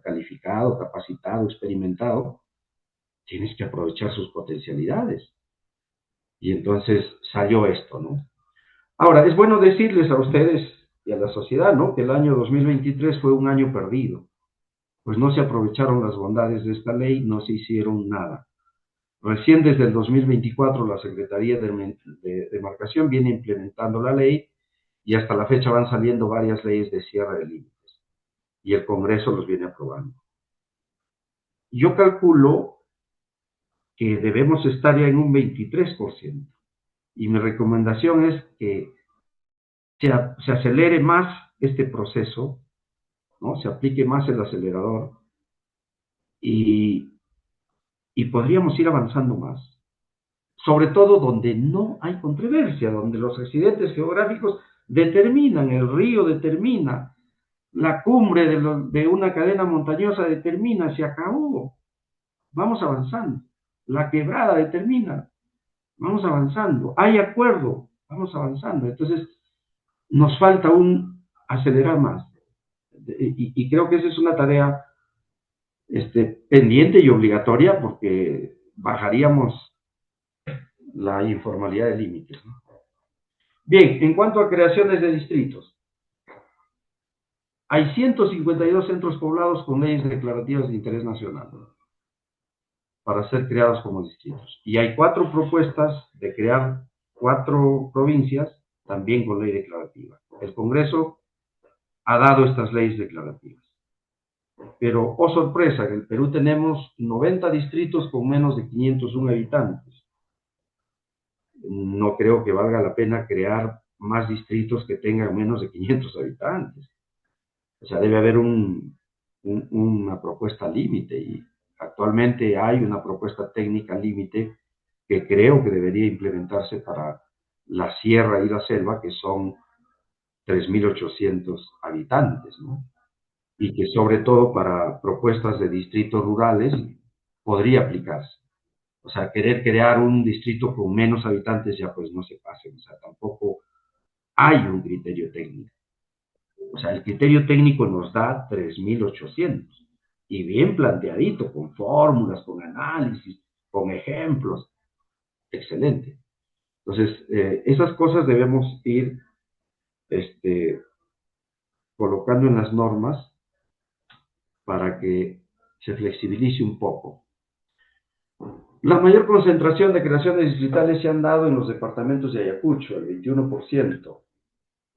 calificado, capacitado, experimentado, tienes que aprovechar sus potencialidades. Y entonces salió esto, ¿no? Ahora, es bueno decirles a ustedes y a la sociedad, ¿no? Que el año 2023 fue un año perdido, pues no se aprovecharon las bondades de esta ley, no se hicieron nada. Recién desde el 2024 la Secretaría de Demarcación viene implementando la ley y hasta la fecha van saliendo varias leyes de cierre de límites y el Congreso los viene aprobando. Yo calculo que debemos estar ya en un 23% y mi recomendación es que se acelere más este proceso, ¿no? Se aplique más el acelerador y, y podríamos ir avanzando más. Sobre todo donde no hay controversia, donde los accidentes geográficos determinan, el río determina, la cumbre de una cadena montañosa determina, se acabó, vamos avanzando, la quebrada determina, vamos avanzando, hay acuerdo, vamos avanzando. Entonces, nos falta acelerar más. Y creo que esa es una tarea pendiente y obligatoria porque bajaríamos la informalidad de límites, ¿no? Bien, en cuanto a creaciones de distritos, hay 152 centros poblados con leyes declarativas de interés nacional, ¿no? Para ser creados como distritos. Y hay 4 propuestas de crear 4 provincias también con ley declarativa. El Congreso ha dado estas leyes declarativas. Pero, oh sorpresa, en el Perú tenemos 90 distritos con menos de 501 habitantes. No creo que valga la pena crear más distritos que tengan menos de 500 habitantes. O sea, debe haber una propuesta límite y actualmente hay una propuesta técnica límite que creo que debería implementarse para la sierra y la selva, que son 3.800 habitantes, ¿no? Y que sobre todo para propuestas de distritos rurales podría aplicarse. O sea, querer crear un distrito con menos habitantes ya pues no se pase, o sea, tampoco hay un criterio técnico. O sea, el criterio técnico nos da 3.800 y bien planteadito, con fórmulas, con análisis. con ejemplos, excelente. Entonces, esas cosas debemos ir colocando en las normas para que se flexibilice un poco. La mayor concentración de creaciones distritales se han dado en los departamentos de Ayacucho, el 21%,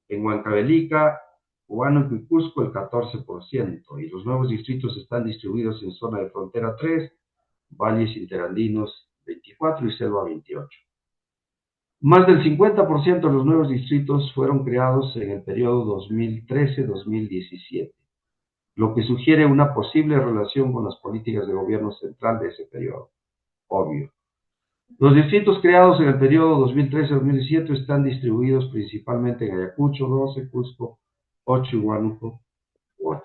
en Huancavelica, Huánuco y Cusco, el 14%, y los nuevos distritos están distribuidos en zona de frontera 3, valles interandinos 24 y selva 28. Más del 50% de los nuevos distritos fueron creados en el periodo 2013-2017, lo que sugiere una posible relación con las políticas de gobierno central de ese periodo. Obvio. Los distritos creados en el periodo 2013-2017 están distribuidos principalmente en Ayacucho 12, Cusco 8 y Huánuco 8.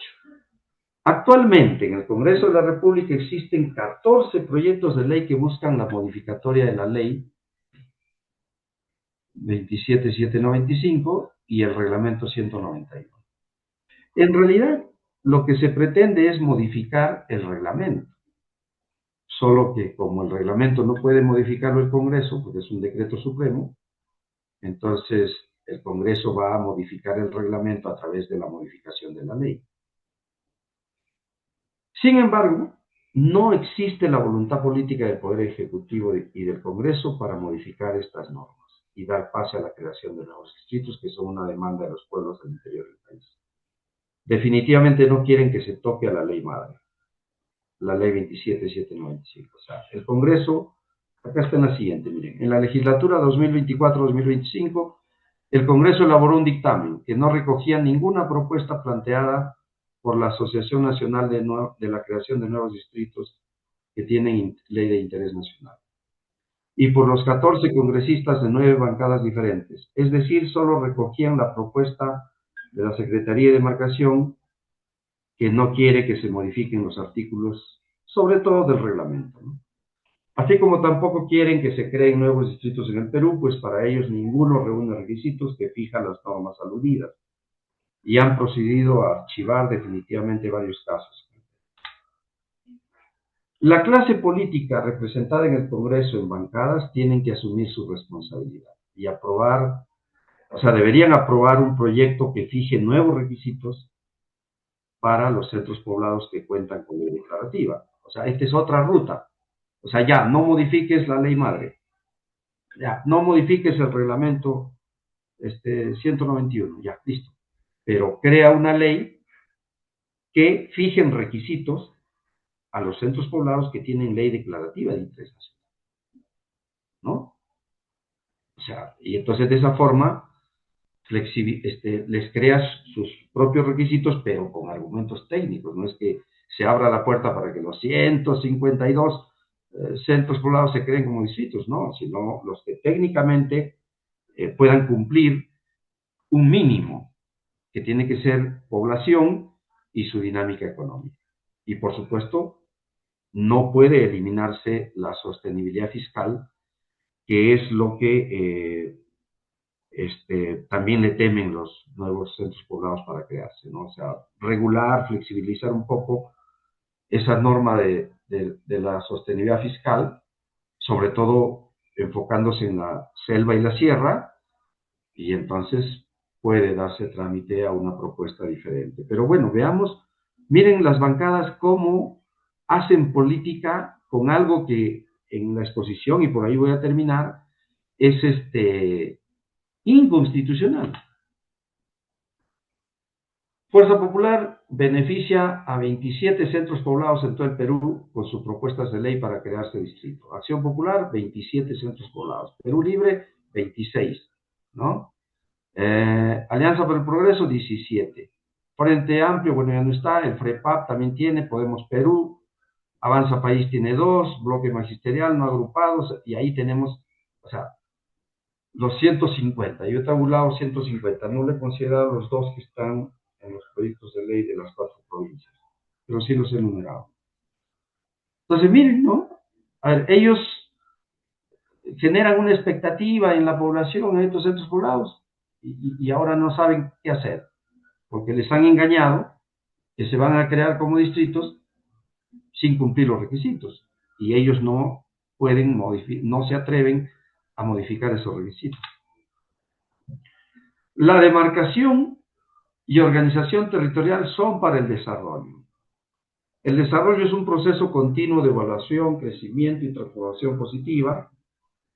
Actualmente en el Congreso de la República existen 14 proyectos de ley que buscan la modificatoria de la ley 27795 y el reglamento 191. En realidad, lo que se pretende es modificar el reglamento. Solo que como el reglamento no puede modificarlo el Congreso, porque es un decreto supremo, entonces el Congreso va a modificar el reglamento a través de la modificación de la ley. Sin embargo, no existe la voluntad política del Poder Ejecutivo y del Congreso para modificar estas normas y dar pase a la creación de nuevos distritos, que son una demanda de los pueblos del interior del país. Definitivamente no quieren que se toque a la ley madre, la ley 27795. O sea, el Congreso, acá está en la siguiente, miren, en la legislatura 2024-2025, el Congreso elaboró un dictamen que no recogía ninguna propuesta planteada por la Asociación Nacional de la Creación de Nuevos Distritos que tienen ley de interés nacional, y por los 14 congresistas de 9 bancadas diferentes, es decir, solo recogían la propuesta de la Secretaría de Demarcación, que no quiere que se modifiquen los artículos, sobre todo del reglamento, ¿no? Así como tampoco quieren que se creen nuevos distritos en el Perú, pues para ellos ninguno reúne requisitos que fijan las normas aludidas, y han procedido a archivar definitivamente varios casos. La clase política representada en el Congreso en bancadas tienen que asumir su responsabilidad y aprobar, o sea, deberían aprobar un proyecto que fije nuevos requisitos para los centros poblados que cuentan con ley declarativa. O sea, esta es otra ruta. O sea, ya, no modifiques la ley madre. Ya, no modifiques el reglamento 191. Ya, listo. Pero crea una ley que fijen requisitos a los centros poblados que tienen ley declarativa de interés nacional, ¿no? O sea, y entonces de esa forma les creas sus propios requisitos, pero con argumentos técnicos. No es que se abra la puerta para que los 152 centros poblados se creen como distritos, no, sino los que técnicamente puedan cumplir un mínimo, que tiene que ser población y su dinámica económica. Y por supuesto, no puede eliminarse la sostenibilidad fiscal, que es lo que también le temen los nuevos centros poblados para crearse, ¿no? O sea, regular, flexibilizar un poco esa norma de la sostenibilidad fiscal, sobre todo enfocándose en la selva y la sierra, y entonces puede darse trámite a una propuesta diferente. Pero bueno, veamos, miren las bancadas cómo hacen política con algo que en la exposición, y por ahí voy a terminar, es inconstitucional. Fuerza Popular beneficia a 27 centros poblados en todo el Perú con sus propuestas de ley para crearse distrito. Acción Popular, 27 centros poblados. Perú Libre, 26, ¿no? Alianza por el Progreso, 17. Frente Amplio, bueno, ya no está. El FREPAP también tiene. Podemos Perú. Avanza País tiene 2. Bloque Magisterial, no agrupados. Y ahí tenemos, o sea, los 150. Yo he tabulado 150. No le he considerado los 2 que están en los proyectos de ley de las 4 provincias, pero sí los he enumerado. Entonces, miren, ¿no? A ver, ellos generan una expectativa en la población, en estos centros poblados, y ahora no saben qué hacer, porque les han engañado que se van a crear como distritos sin cumplir los requisitos, y ellos no no se atreven a modificar esos requisitos. La demarcación y organización territorial son para el desarrollo. El desarrollo es un proceso continuo de evaluación, crecimiento y transformación positiva,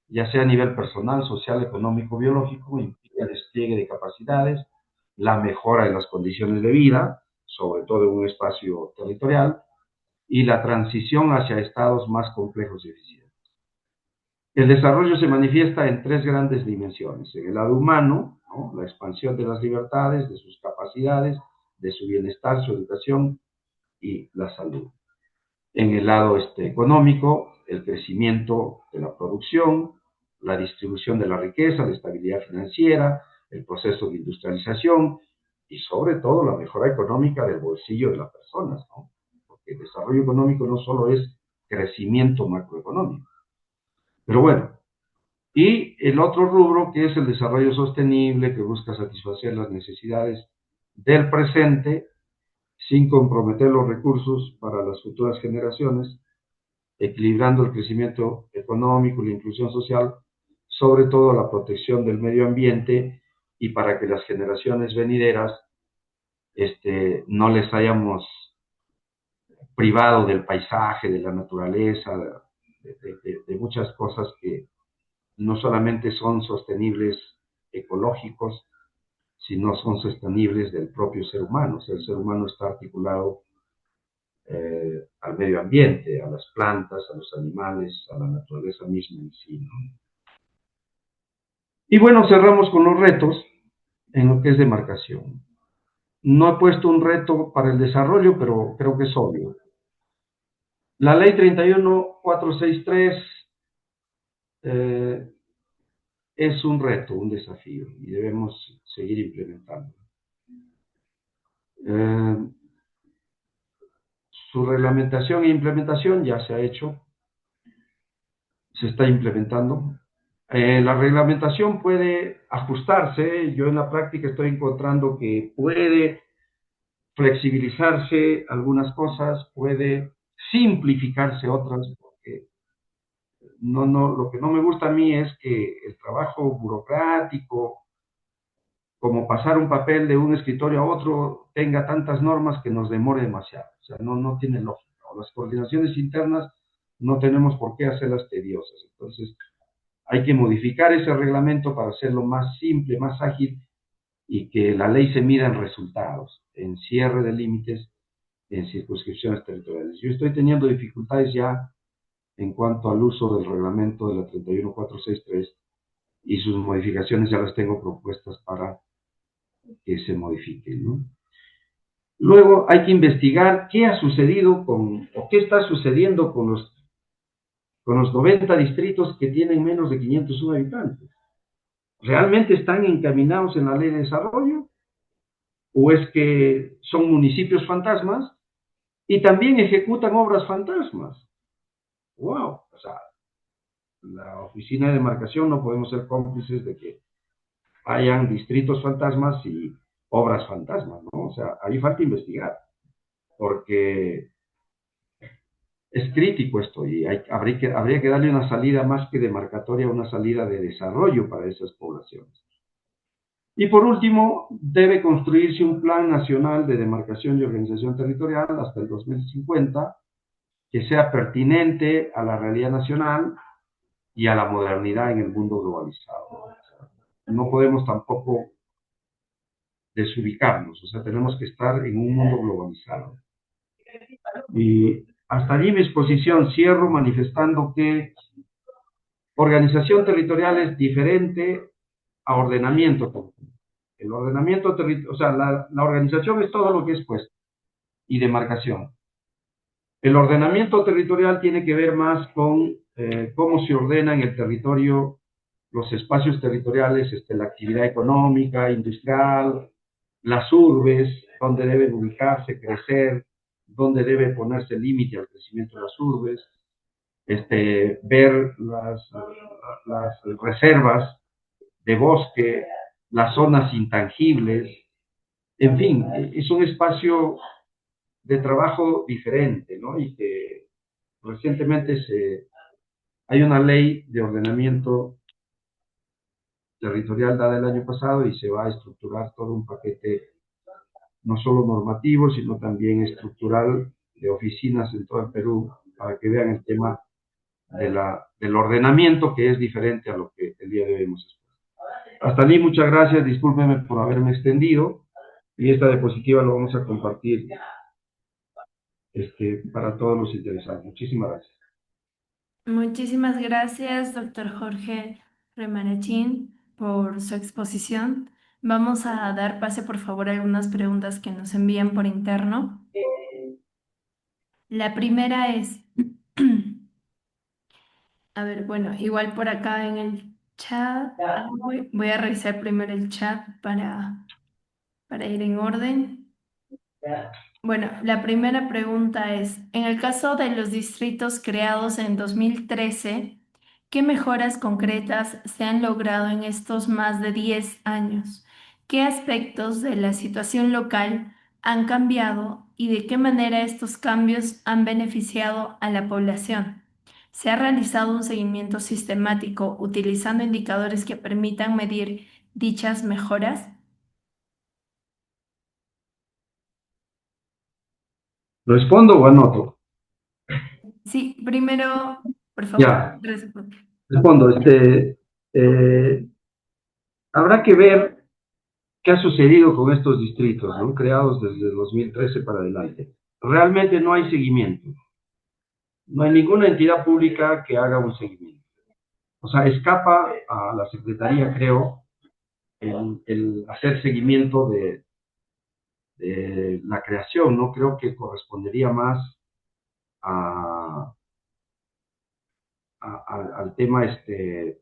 ya sea a nivel personal, social, económico, biológico, implica el despliegue de capacidades, la mejora de las condiciones de vida, sobre todo en un espacio territorial, y la transición hacia estados más complejos y eficientes. El desarrollo se manifiesta en tres grandes dimensiones. En el lado humano, ¿no?, la expansión de las libertades, de sus capacidades, de su bienestar, su educación y la salud. En el lado económico, el crecimiento de la producción, la distribución de la riqueza, la estabilidad financiera, el proceso de industrialización y sobre todo la mejora económica del bolsillo de las personas, ¿no? Porque el desarrollo económico no solo es crecimiento macroeconómico. Pero bueno, y el otro rubro que es el desarrollo sostenible, que busca satisfacer las necesidades del presente sin comprometer los recursos para las futuras generaciones, equilibrando el crecimiento económico y la inclusión social, sobre todo la protección del medio ambiente y para que las generaciones venideras no les hayamos privado del paisaje, de la naturaleza, de muchas cosas que no solamente son sostenibles ecológicos, sino son sostenibles del propio ser humano. O sea, el ser humano está articulado al medio ambiente, a las plantas, a los animales, a la naturaleza misma en sí, ¿no? Y bueno, cerramos con los retos en lo que es demarcación. No he puesto un reto para el desarrollo, pero creo que es obvio. La ley 31463 es un reto, un desafío, y debemos seguir implementando. Su reglamentación e implementación ya se ha hecho, se está implementando. La reglamentación puede ajustarse, yo en la práctica estoy encontrando que puede flexibilizarse algunas cosas, puede simplificarse otras, porque lo que no me gusta a mí es que el trabajo burocrático, como pasar un papel de un escritorio a otro, tenga tantas normas que nos demore demasiado. O sea, no tiene lógica. O las coordinaciones internas no tenemos por qué hacerlas tediosas. Entonces, hay que modificar ese reglamento para hacerlo más simple, más ágil y que la ley se mida en resultados, en cierre de límites, en circunscripciones territoriales. Yo estoy teniendo dificultades ya en cuanto al uso del reglamento de la 31463 y sus modificaciones ya las tengo propuestas para que se modifiquen, ¿no? Luego hay que investigar qué ha sucedido o qué está sucediendo con los 90 distritos que tienen menos de 501 habitantes. ¿Realmente están encaminados en la ley de desarrollo? ¿O es que son municipios fantasmas y también ejecutan obras fantasmas? ¡Wow! O sea, la oficina de demarcación no podemos ser cómplices de que hayan distritos fantasmas y obras fantasmas, ¿no? O sea, ahí falta investigar, porque es crítico esto y habría que darle una salida más que demarcatoria, una salida de desarrollo para esas poblaciones. Y por último, debe construirse un plan nacional de demarcación y organización territorial hasta el 2050 que sea pertinente a la realidad nacional y a la modernidad en el mundo globalizado. No podemos tampoco desubicarnos, o sea, tenemos que estar en un mundo globalizado. Y hasta allí mi exposición, cierro manifestando que organización territorial es diferente a ordenamiento territorial. El ordenamiento territorial, o sea, la organización es todo lo que es puesto y demarcación. El ordenamiento territorial tiene que ver más con cómo se ordena en el territorio los espacios territoriales, la actividad económica, industrial, las urbes, donde deben ubicarse, crecer, donde debe ponerse límite al crecimiento de las urbes, ver las reservas de bosque, las zonas intangibles, en fin, es un espacio de trabajo diferente, ¿no? Y que recientemente Hay una ley de ordenamiento territorial dada el año pasado y se va a estructurar todo un paquete no solo normativo, sino también estructural de oficinas en todo el Perú para que vean el tema del ordenamiento, que es diferente a lo que el día de hoy hemos expuesto. Hasta allí, muchas gracias, discúlpenme por haberme extendido, y esta diapositiva lo vamos a compartir para todos los interesados. Muchísimas gracias. Muchísimas gracias, doctor Jorge Remanachín, por su exposición. Vamos a dar pase, por favor, a algunas preguntas que nos envían por interno. La primera es, a ver, bueno, igual por acá en el chat, voy a revisar primero el chat para ir en orden. Bueno, la primera pregunta es, en el caso de los distritos creados en 2013, ¿qué mejoras concretas se han logrado en estos más de 10 años? ¿Qué aspectos de la situación local han cambiado y de qué manera estos cambios han beneficiado a la población? ¿Se ha realizado un seguimiento sistemático utilizando indicadores que permitan medir dichas mejoras? ¿Respondo o anoto? Sí, primero, por favor, Ya, respondo. Eh, Habrá que ver qué ha sucedido con estos distritos, ¿no? Creados desde 2013 para adelante. Realmente no hay seguimiento. No hay ninguna entidad pública que haga un seguimiento. O sea, escapa a la Secretaría, creo, el hacer seguimiento de la creación, ¿no? Creo que correspondería más a, al tema del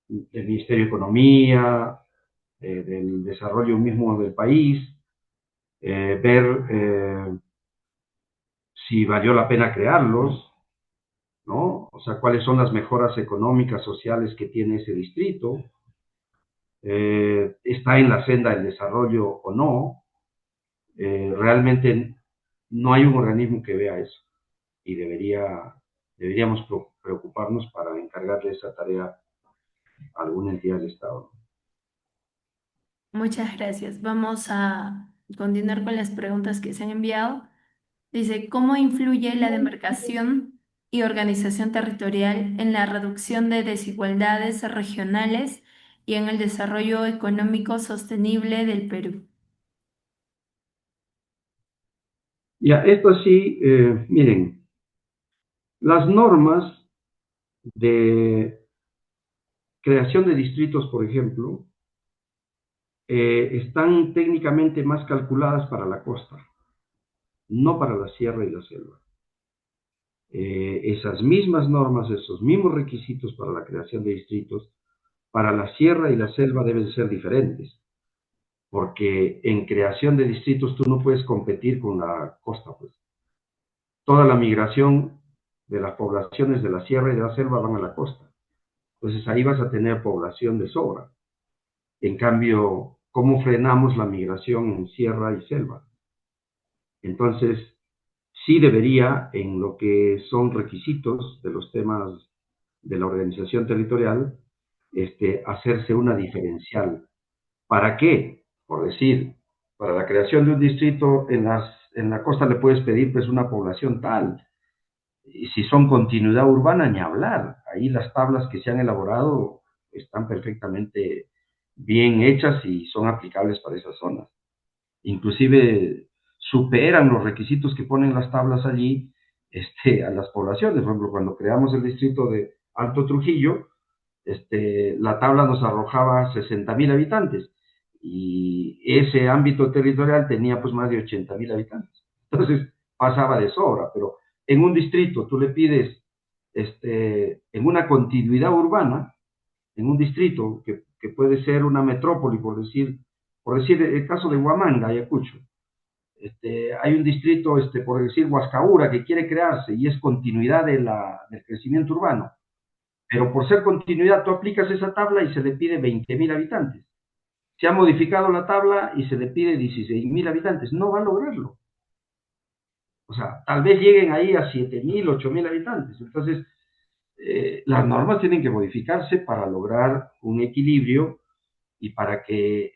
Ministerio de Economía, del desarrollo mismo del país, ver si valió la pena crearlos, ¿no? O sea, cuáles son las mejoras económicas, sociales que tiene ese distrito, está en la senda del desarrollo o no. Realmente no hay un organismo que vea eso y deberíamos preocuparnos para encargarle esa tarea a alguna entidad del Estado. Muchas gracias. Vamos a continuar con las preguntas que se han enviado. Dice, ¿cómo influye la demarcación y organización territorial en la reducción de desigualdades regionales y en el desarrollo económico sostenible del Perú? Ya, esto sí, miren, las normas de creación de distritos, por ejemplo, están técnicamente más calculadas para la costa, no para la sierra y la selva. Esas mismas normas, esos mismos requisitos para la creación de distritos, para la sierra y la selva deben ser diferentes, porque en creación de distritos tú no puedes competir con la costa, pues. Toda la migración de las poblaciones de la sierra y de la selva van a la costa. Entonces ahí vas a tener población de sobra. En cambio, ¿cómo frenamos la migración en sierra y selva? Entonces, sí debería, en lo que son requisitos de los temas de la organización territorial, hacerse una diferencial. ¿Para qué? Por decir, para la creación de un distrito en la costa le puedes pedir pues una población tal. Y si son continuidad urbana, ni hablar. Ahí las tablas que se han elaborado están perfectamente bien hechas y son aplicables para esas zonas. Inclusive superan los requisitos que ponen las tablas allí a las poblaciones. Por ejemplo, cuando creamos el distrito de Alto Trujillo, la tabla nos arrojaba 60.000 habitantes y ese ámbito territorial tenía pues más de 80.000 habitantes. Entonces pasaba de sobra, pero en un distrito tú le pides, en una continuidad urbana, en un distrito que puede ser una metrópoli, por decir el caso de Huamanga, Ayacucho. Hay un distrito, por decir Huascaura, que quiere crearse y es continuidad del crecimiento urbano. Pero por ser continuidad, tú aplicas esa tabla y se le pide 20.000 habitantes. Se ha modificado la tabla y se le pide 16.000 habitantes. No va a lograrlo. O sea, tal vez lleguen ahí a 7.000, 8.000 habitantes. Entonces, las normas tienen que modificarse para lograr un equilibrio y para que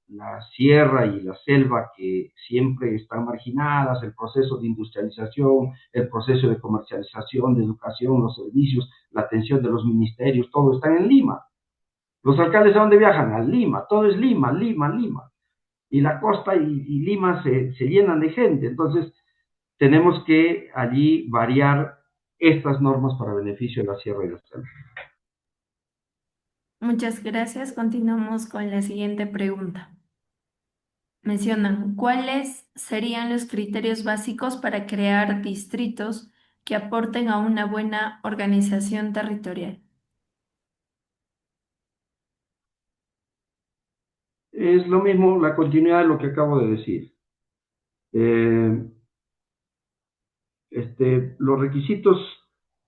la sierra y la selva, que siempre están marginadas, el proceso de industrialización, el proceso de comercialización, de educación, los servicios, la atención de los ministerios, todo está en Lima. Los alcaldes, ¿a dónde viajan? A Lima, todo es Lima, Lima, Lima. Y la costa y Lima se llenan de gente. Entonces, tenemos que allí variar estas normas para beneficio de la sierra y la selva. Muchas gracias. Continuamos con la siguiente pregunta. Mencionan, ¿cuáles serían los criterios básicos para crear distritos que aporten a una buena organización territorial? Es lo mismo, la continuidad de lo que acabo de decir. Eh, los requisitos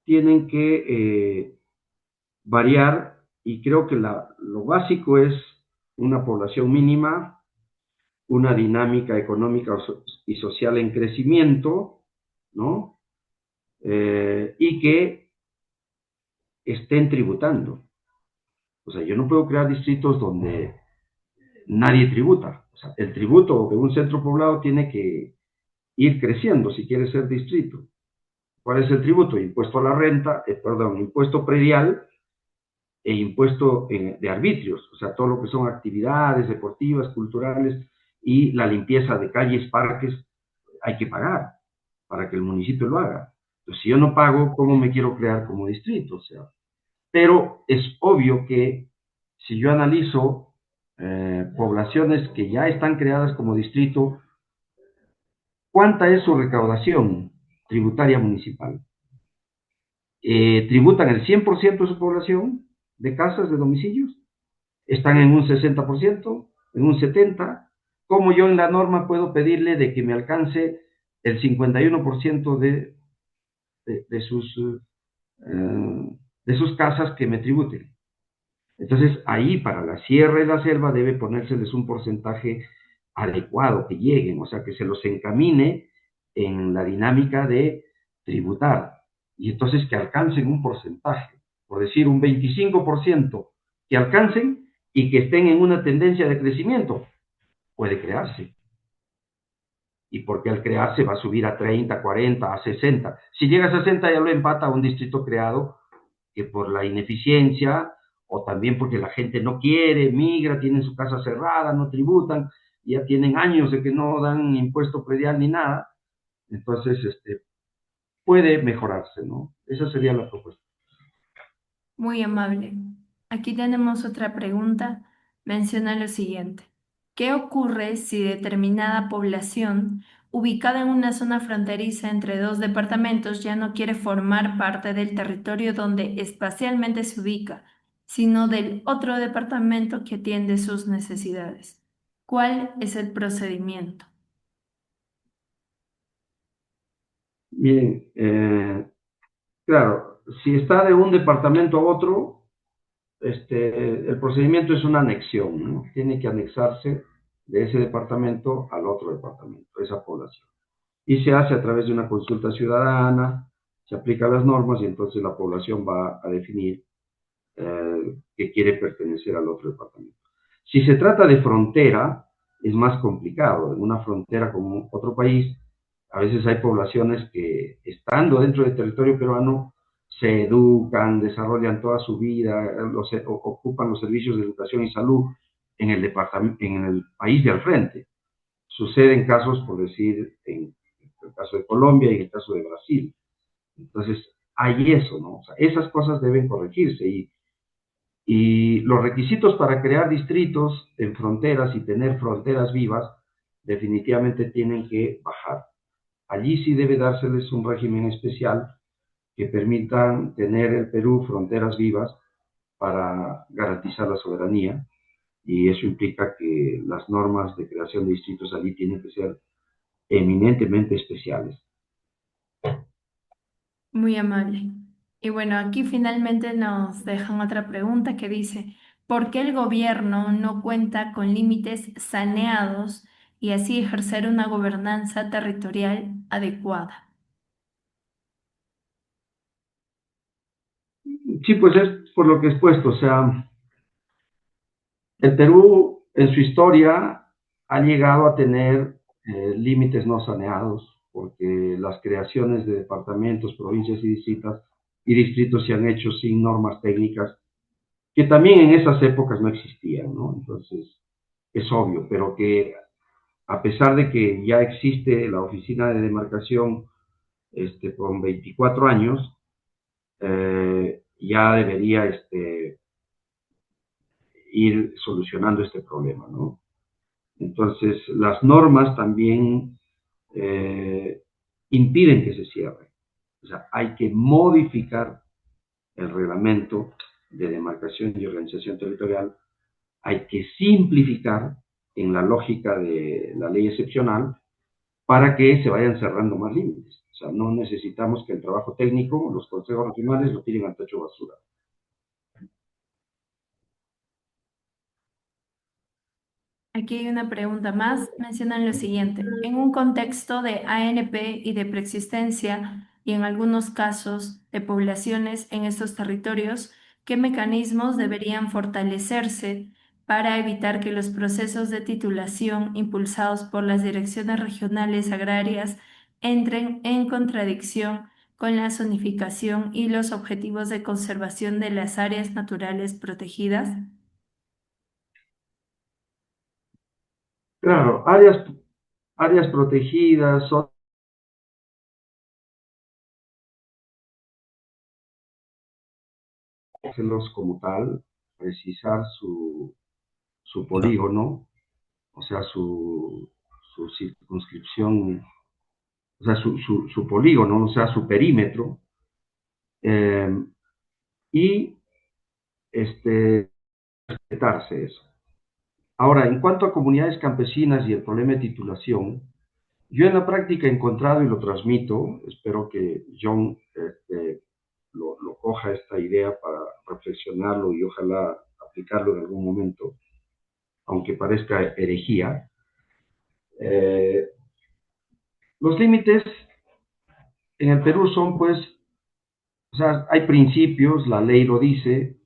tienen que variar y creo que lo básico es una población mínima, una dinámica económica y social en crecimiento, ¿no? Y que estén tributando. O sea, yo no puedo crear distritos donde nadie tributa. O sea, el tributo de un centro poblado tiene que ir creciendo si quiere ser distrito. ¿Cuál es el tributo? Impuesto a la renta, perdón, impuesto predial e impuesto de arbitrios, o sea, todo lo que son actividades deportivas, culturales y la limpieza de calles, parques, hay que pagar para que el municipio lo haga. Entonces, si yo no pago, ¿cómo me quiero crear como distrito? O sea, pero es obvio que si yo analizo poblaciones que ya están creadas como distrito, ¿cuánta es su recaudación tributaria municipal? ¿Tributan el 100% de su población de casas, de domicilios? ¿Están en un 60%, en un 70%? ¿Cómo yo en la norma puedo pedirle de que me alcance el 51% de de sus casas que me tributen? Entonces, ahí para la sierra y la selva debe ponérseles un porcentaje adecuado, que lleguen, o sea, que se los encamine en la dinámica de tributar. Y entonces que alcancen un porcentaje, por decir un 25%, que alcancen y que estén en una tendencia de crecimiento. Puede crearse. Y porque al crearse va a subir a 30, 40, a 60. Si llega a 60 ya lo empata a un distrito creado que por la ineficiencia o también porque la gente no quiere, migra, tienen su casa cerrada, no tributan, ya tienen años de que no dan impuesto predial ni nada, entonces puede mejorarse, ¿no? Esa sería la propuesta. Muy amable. Aquí tenemos otra pregunta. Menciona lo siguiente. ¿Qué ocurre si determinada población ubicada en una zona fronteriza entre dos departamentos ya no quiere formar parte del territorio donde espacialmente se ubica, sino del otro departamento que atiende sus necesidades? ¿Cuál es el procedimiento? Miren, claro, si está de un departamento a otro, el procedimiento es una anexión, ¿no? Tiene que anexarse de ese departamento al otro departamento, esa población. Y se hace a través de una consulta ciudadana, se aplican las normas y entonces la población va a definir que quiere pertenecer al otro departamento. Si se trata de frontera, es más complicado. En una frontera con otro país, a veces hay poblaciones que, estando dentro del territorio peruano, se educan, desarrollan toda su vida, ocupan los servicios de educación y salud en el departamento, en el país de al frente. Suceden casos, por decir, en el caso de Colombia y en el caso de Brasil. Entonces, hay eso, ¿no? O sea, esas cosas deben corregirse y los requisitos para crear distritos en fronteras y tener fronteras vivas definitivamente tienen que bajar. Allí sí debe dárseles un régimen especial que permitan tener el Perú fronteras vivas para garantizar la soberanía y eso implica que las normas de creación de distritos allí tienen que ser eminentemente especiales. Muy amable. Y bueno, aquí finalmente nos dejan otra pregunta que dice, ¿por qué el gobierno no cuenta con límites saneados y así ejercer una gobernanza territorial adecuada. Sí, pues es por lo que he expuesto, o sea, el Perú en su historia ha llegado a tener límites no saneados, porque las creaciones de departamentos, provincias y distritos se han hecho sin normas técnicas, que también en esas épocas no existían, ¿no? Entonces, es obvio, pero que a pesar de que ya existe la oficina de demarcación con 24 años, ya debería ir solucionando este problema, ¿no? Entonces, las normas también eh, impiden que se cierre. O sea, hay que modificar el reglamento de demarcación y organización territorial, hay que simplificar en la lógica de la ley excepcional para que se vayan cerrando más límites. O sea, no necesitamos que el trabajo técnico, los consejos regionales lo tiren al tacho basura. Aquí hay una pregunta más. Mencionan lo siguiente. En un contexto de ANP y de preexistencia y en algunos casos de poblaciones en estos territorios, ¿qué mecanismos deberían fortalecerse para evitar que los procesos de titulación impulsados por las direcciones regionales agrarias entren en contradicción con la zonificación y los objetivos de conservación de las áreas naturales protegidas? Claro, áreas protegidas son como tal, precisar su polígono, o sea, su circunscripción, o sea, su polígono, o sea, su perímetro, eh, y respetarse eso. Ahora, en cuanto a comunidades campesinas y el problema de titulación, yo en la práctica he encontrado y lo transmito, espero que John lo coja esta idea para reflexionarlo y ojalá aplicarlo en algún momento, aunque parezca herejía. Eh, los límites en el Perú son, pues, o sea, hay principios, la ley lo dice,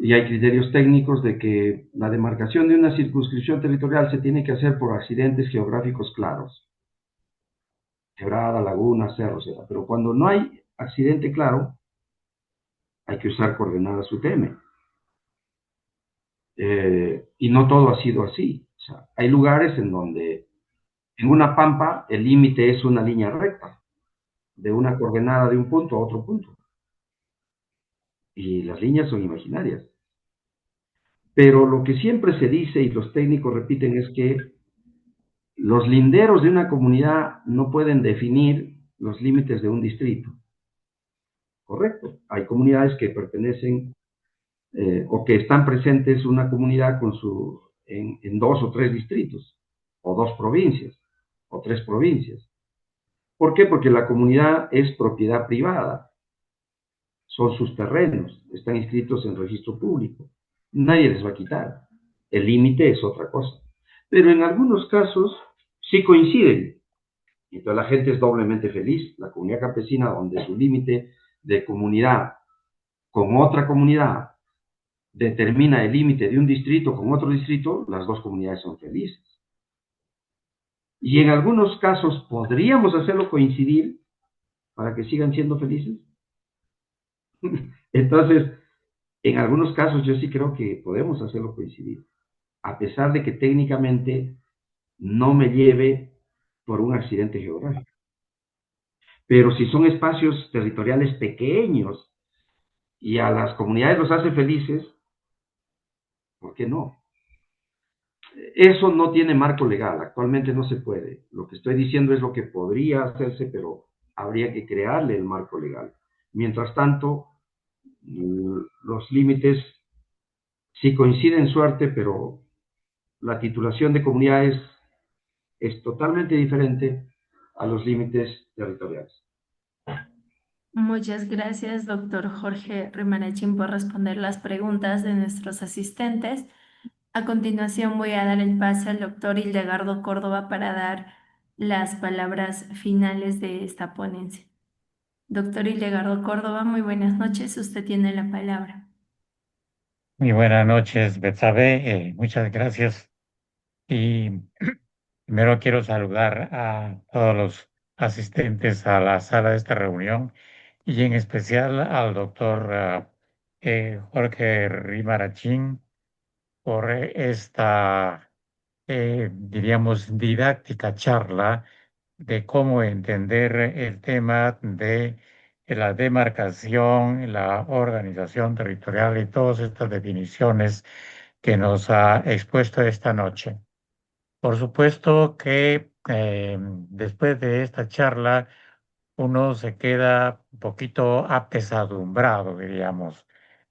y hay criterios técnicos de que la demarcación de una circunscripción territorial se tiene que hacer por accidentes geográficos claros, quebrada, laguna, cerro, etc. Pero cuando no hay accidente claro, hay que usar coordenadas UTM. Y no todo ha sido así. O sea, hay lugares en donde en una pampa el límite es una línea recta, de una coordenada de un punto a otro punto. Y las líneas son imaginarias. Pero lo que siempre se dice y los técnicos repiten es que los linderos de una comunidad no pueden definir los límites de un distrito. Correcto. Hay comunidades que pertenecen o que están presentes una comunidad en dos o tres distritos, o dos provincias, o tres provincias. ¿Por qué? Porque la comunidad es propiedad privada, son sus terrenos, están inscritos en registro público. Nadie les va a quitar. El límite es otra cosa. Pero en algunos casos sí coinciden. Y entonces la gente es doblemente feliz. La comunidad campesina, donde su límite de comunidad con otra comunidad determina el límite de un distrito con otro distrito, las dos comunidades son felices. Y en algunos casos podríamos hacerlo coincidir para que sigan siendo felices. Entonces, en algunos casos yo sí creo que podemos hacerlo coincidir, a pesar de que técnicamente no me lleve por un accidente geográfico. Pero si son espacios territoriales pequeños y a las comunidades los hace felices, ¿por qué no? Eso no tiene marco legal, actualmente no se puede. Lo que estoy diciendo es lo que podría hacerse, pero habría que crearle el marco legal. Mientras tanto, los límites sí coinciden en suerte, pero la titulación de comunidades es totalmente diferente a los límites territoriales. Muchas gracias, doctor Jorge Rimarachín, por responder las preguntas de nuestros asistentes. A continuación voy a dar el pase al doctor Hildegardo Córdoba para dar las palabras finales de esta ponencia. Doctor Hildegardo Córdoba, muy buenas noches. Usted tiene la palabra. Muy buenas noches, Betsabe. Muchas gracias. Y primero quiero saludar a todos los asistentes a la sala de esta reunión y en especial al doctor Jorge Rimarachín por esta, diríamos, didáctica charla de cómo entender el tema de la demarcación, la organización territorial y todas estas definiciones que nos ha expuesto esta noche. Por supuesto que después de esta charla uno se queda un poquito apesadumbrado, diríamos,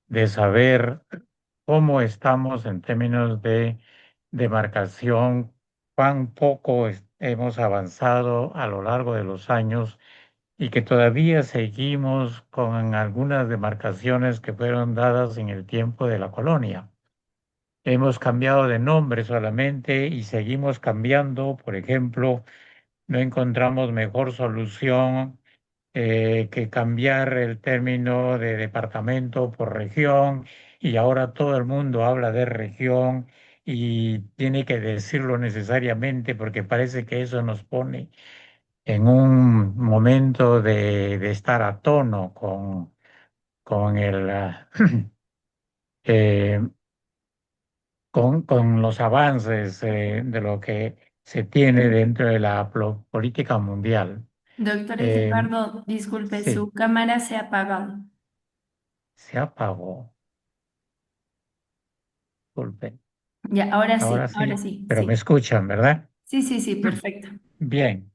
de saber cómo estamos en términos de demarcación, cuán poco hemos avanzado a lo largo de los años y que todavía seguimos con algunas demarcaciones que fueron dadas en el tiempo de la colonia. Hemos cambiado de nombre solamente y seguimos cambiando. Por ejemplo, no encontramos mejor solución que cambiar el término de departamento por región y ahora todo el mundo habla de región y tiene que decirlo necesariamente porque parece que eso nos pone en un momento de estar a tono con eh, con los avances de lo que se tiene dentro de la política mundial. Doctor Eh, Hildegardo, disculpe, sí, su cámara se ha apagado. se apagó. Disculpen. Ya, Ahora ahora sí, sí, pero me sí. escuchan, ¿verdad? Sí, sí, sí, perfecto. Bien,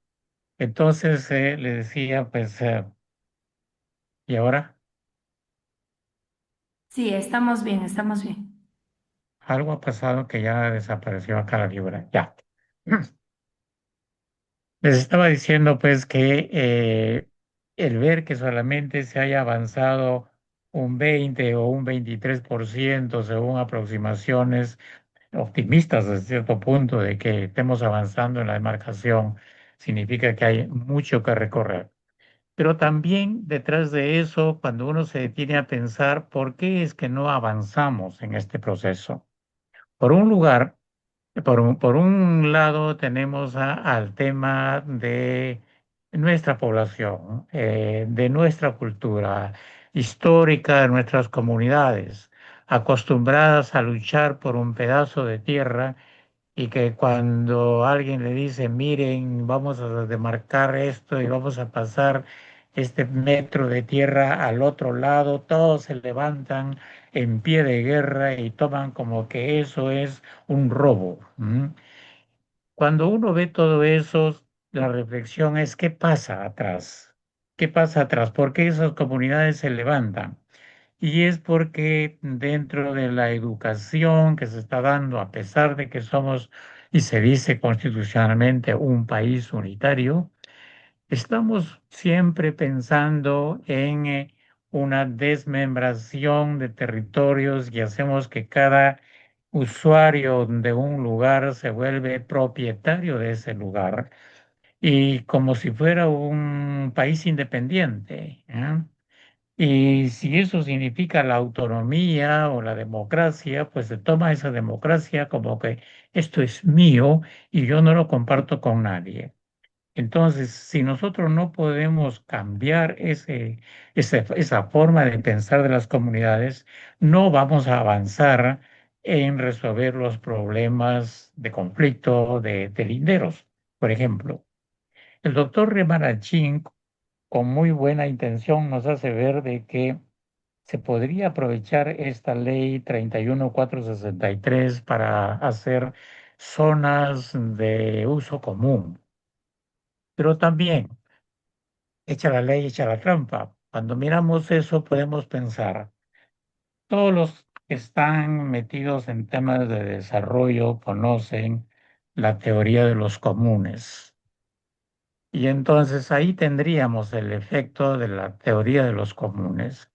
entonces le decía, pues, ¿y ahora? Sí, estamos bien, estamos bien. Algo ha pasado que ya desapareció acá la figura. Ya. Les estaba diciendo, pues, que el ver que solamente se haya avanzado un 20 o un 23% según aproximaciones optimistas desde cierto punto de que estemos avanzando en la demarcación, significa que hay mucho que recorrer. Pero también detrás de eso, cuando uno se detiene a pensar por qué es que no avanzamos en este proceso. Por un lugar, por un lado tenemos al tema de nuestra población, de nuestra cultura histórica, de nuestras comunidades, acostumbradas a luchar por un pedazo de tierra y que cuando alguien le dice, miren, vamos a demarcar esto y vamos a pasar este metro de tierra al otro lado, todos se levantan en pie de guerra y toman como que eso es un robo. Cuando uno ve todo eso, la reflexión es, ¿qué pasa atrás? ¿Qué pasa atrás? ¿Por qué esas comunidades se levantan? Y es porque dentro de la educación que se está dando, a pesar de que somos, y se dice constitucionalmente, un país unitario, estamos siempre pensando en una desmembración de territorios y hacemos que cada usuario de un lugar se vuelve propietario de ese lugar y como si fuera un país independiente. Y si eso significa la autonomía o la democracia, pues se toma esa democracia como que esto es mío y yo no lo comparto con nadie. Entonces, si nosotros no podemos cambiar esa forma de pensar de las comunidades, no vamos a avanzar en resolver los problemas de conflicto de linderos. Por ejemplo, el doctor Remarachín, con muy buena intención, nos hace ver de que se podría aprovechar esta ley 31463 para hacer zonas de uso común. Pero también, echa la ley, echa la trampa. Cuando miramos eso, podemos pensar, todos los que están metidos en temas de desarrollo conocen la teoría de los comunes. Y entonces ahí tendríamos el efecto de la teoría de los comunes,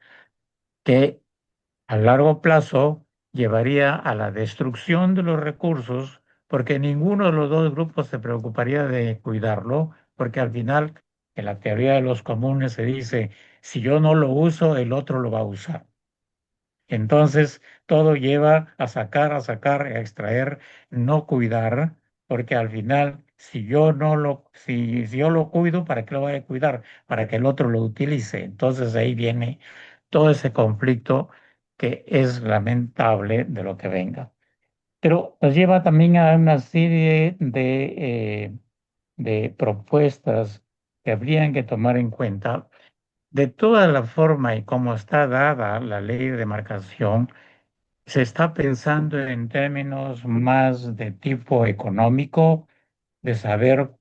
que a largo plazo llevaría a la destrucción de los recursos, porque ninguno de los dos grupos se preocuparía de cuidarlo, porque al final, en la teoría de los comunes se dice, si yo no lo uso, el otro lo va a usar. Entonces, todo lleva a sacar, a extraer, no cuidar, porque al final, si yo lo cuido, ¿para qué lo voy a cuidar? Para que el otro lo utilice. Entonces ahí viene todo ese conflicto que es lamentable de lo que venga. Pero nos lleva también a una serie de propuestas que habrían que tomar en cuenta. De toda la forma y como está dada la ley de demarcación, se está pensando en términos más de tipo económico, de saber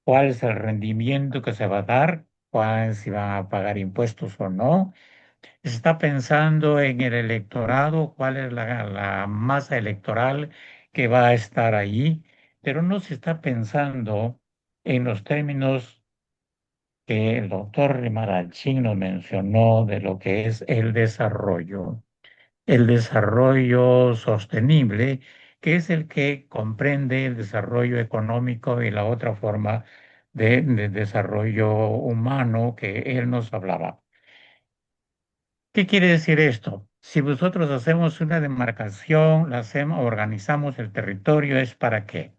cuál es el rendimiento que se va a dar, cuál, si van a pagar impuestos o no. Se está pensando en el electorado, cuál es la masa electoral que va a estar ahí, pero no se está pensando en los términos que el doctor Rimarachín nos mencionó de lo que es el desarrollo sostenible, que es el que comprende el desarrollo económico y la otra forma de desarrollo humano que él nos hablaba. ¿Qué quiere decir esto? Si nosotros hacemos una demarcación, la hacemos, organizamos el territorio, ¿es para qué?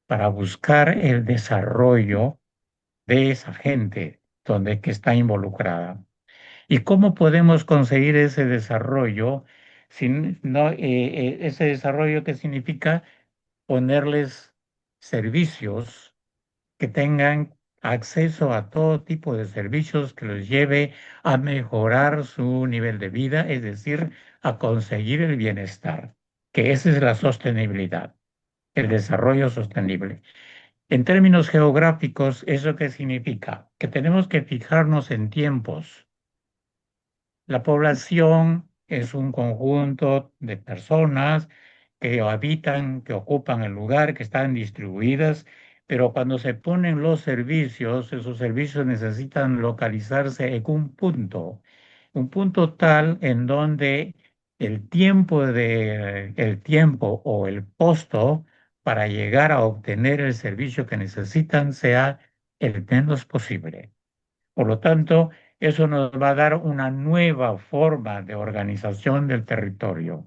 Para buscar el desarrollo de esa gente donde que está involucrada. ¿Y cómo podemos conseguir ese desarrollo? Si no, ese desarrollo que significa ponerles servicios que tengan acceso a todo tipo de servicios que los lleve a mejorar su nivel de vida, es decir, a conseguir el bienestar, que esa es la sostenibilidad, el desarrollo sostenible. En términos geográficos, ¿eso qué significa? Que tenemos que fijarnos en tiempos. La población es un conjunto de personas que habitan, que ocupan el lugar, que están distribuidas, pero cuando se ponen los servicios, esos servicios necesitan localizarse en un punto tal en donde el tiempo o el costo para llegar a obtener el servicio que necesitan sea el menos posible. Por lo tanto, eso nos va a dar una nueva forma de organización del territorio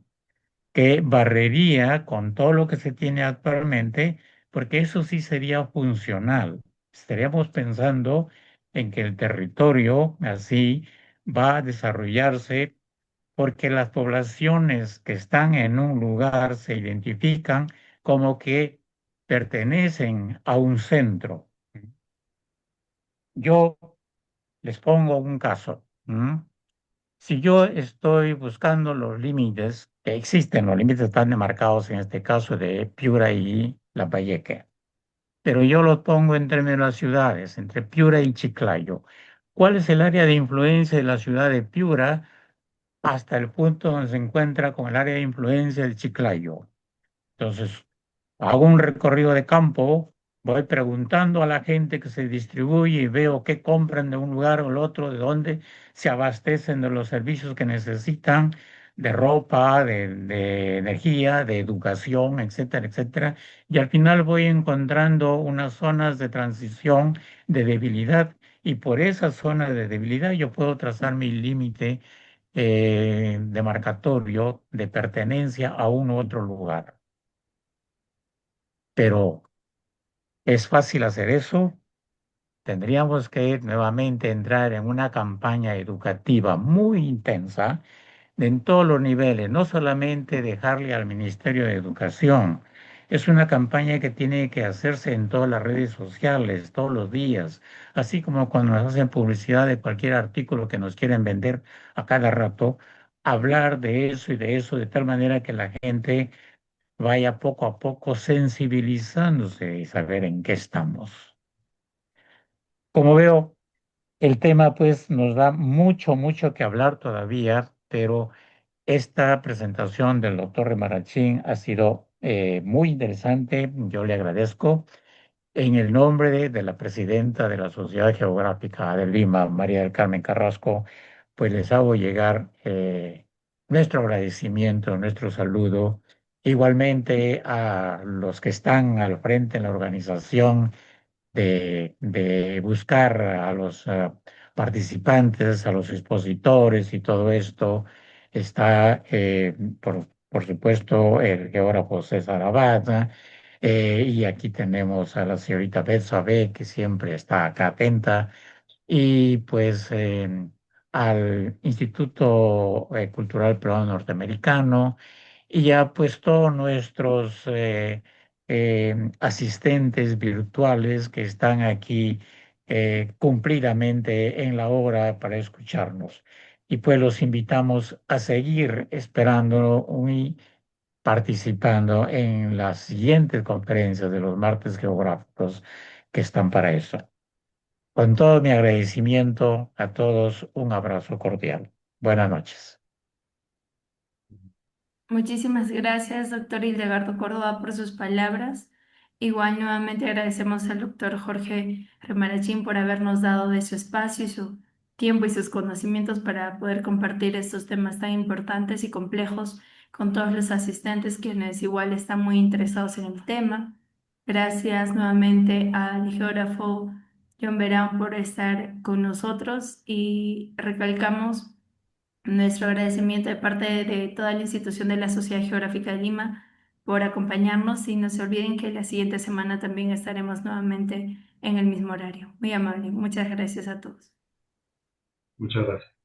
que barrería con todo lo que se tiene actualmente, porque eso sí sería funcional. Estaríamos pensando en que el territorio así va a desarrollarse porque las poblaciones que están en un lugar se identifican como que pertenecen a un centro. Yo les pongo un caso. Si yo estoy buscando los límites, que existen, los límites están demarcados en este caso de Piura y Lambayeque, pero yo los pongo entre términos de las ciudades, entre Piura y Chiclayo. ¿Cuál es el área de influencia de la ciudad de Piura hasta el punto donde se encuentra con el área de influencia de Chiclayo? Entonces, hago un recorrido de campo, voy preguntando a la gente que se distribuye y veo qué compran de un lugar o el otro, de dónde se abastecen de los servicios que necesitan, de ropa, de energía, de educación, etcétera, etcétera. Y al final voy encontrando unas zonas de transición, de debilidad, y por esas zonas de debilidad yo puedo trazar mi límite demarcatorio de pertenencia a un u otro lugar. Pero ¿es fácil hacer eso? Tendríamos que nuevamente entrar en una campaña educativa muy intensa en todos los niveles, no solamente dejarle al Ministerio de Educación. Es una campaña que tiene que hacerse en todas las redes sociales, todos los días, así como cuando nos hacen publicidad de cualquier artículo que nos quieren vender a cada rato, hablar de eso y de eso de tal manera que la gente vaya poco a poco sensibilizándose y saber en qué estamos. Como veo, el tema pues nos da mucho, mucho que hablar todavía, pero esta presentación del doctor Remarachín ha sido muy interesante. Yo le agradezco. En el nombre de la presidenta de la Sociedad Geográfica de Lima, María del Carmen Carrasco, pues les hago llegar nuestro agradecimiento, nuestro saludo, igualmente a los que están al frente en la organización de buscar a los participantes, a los expositores y todo esto. Está, por supuesto, el geógrafo César Abad, y aquí tenemos a la señorita Betsabe, que siempre está acá atenta, y pues al Instituto Cultural Peruano Norteamericano, y ya pues todos nuestros asistentes virtuales que están aquí cumplidamente en la hora para escucharnos. Y pues los invitamos a seguir esperando y participando en las siguientes conferencias de los martes geográficos que están para eso. Con todo mi agradecimiento a todos, un abrazo cordial. Buenas noches. Muchísimas gracias, doctor Hildegardo Córdoba, por sus palabras. Igual nuevamente agradecemos al doctor Jorge Remarachín por habernos dado de su espacio y su tiempo y sus conocimientos para poder compartir estos temas tan importantes y complejos con todos los asistentes quienes igual están muy interesados en el tema. Gracias nuevamente al geógrafo John Verán por estar con nosotros y recalcamos nuestro agradecimiento de parte de toda la institución de la Sociedad Geográfica de Lima por acompañarnos y no se olviden que la siguiente semana también estaremos nuevamente en el mismo horario. Muy amable. Muchas gracias a todos. Muchas gracias.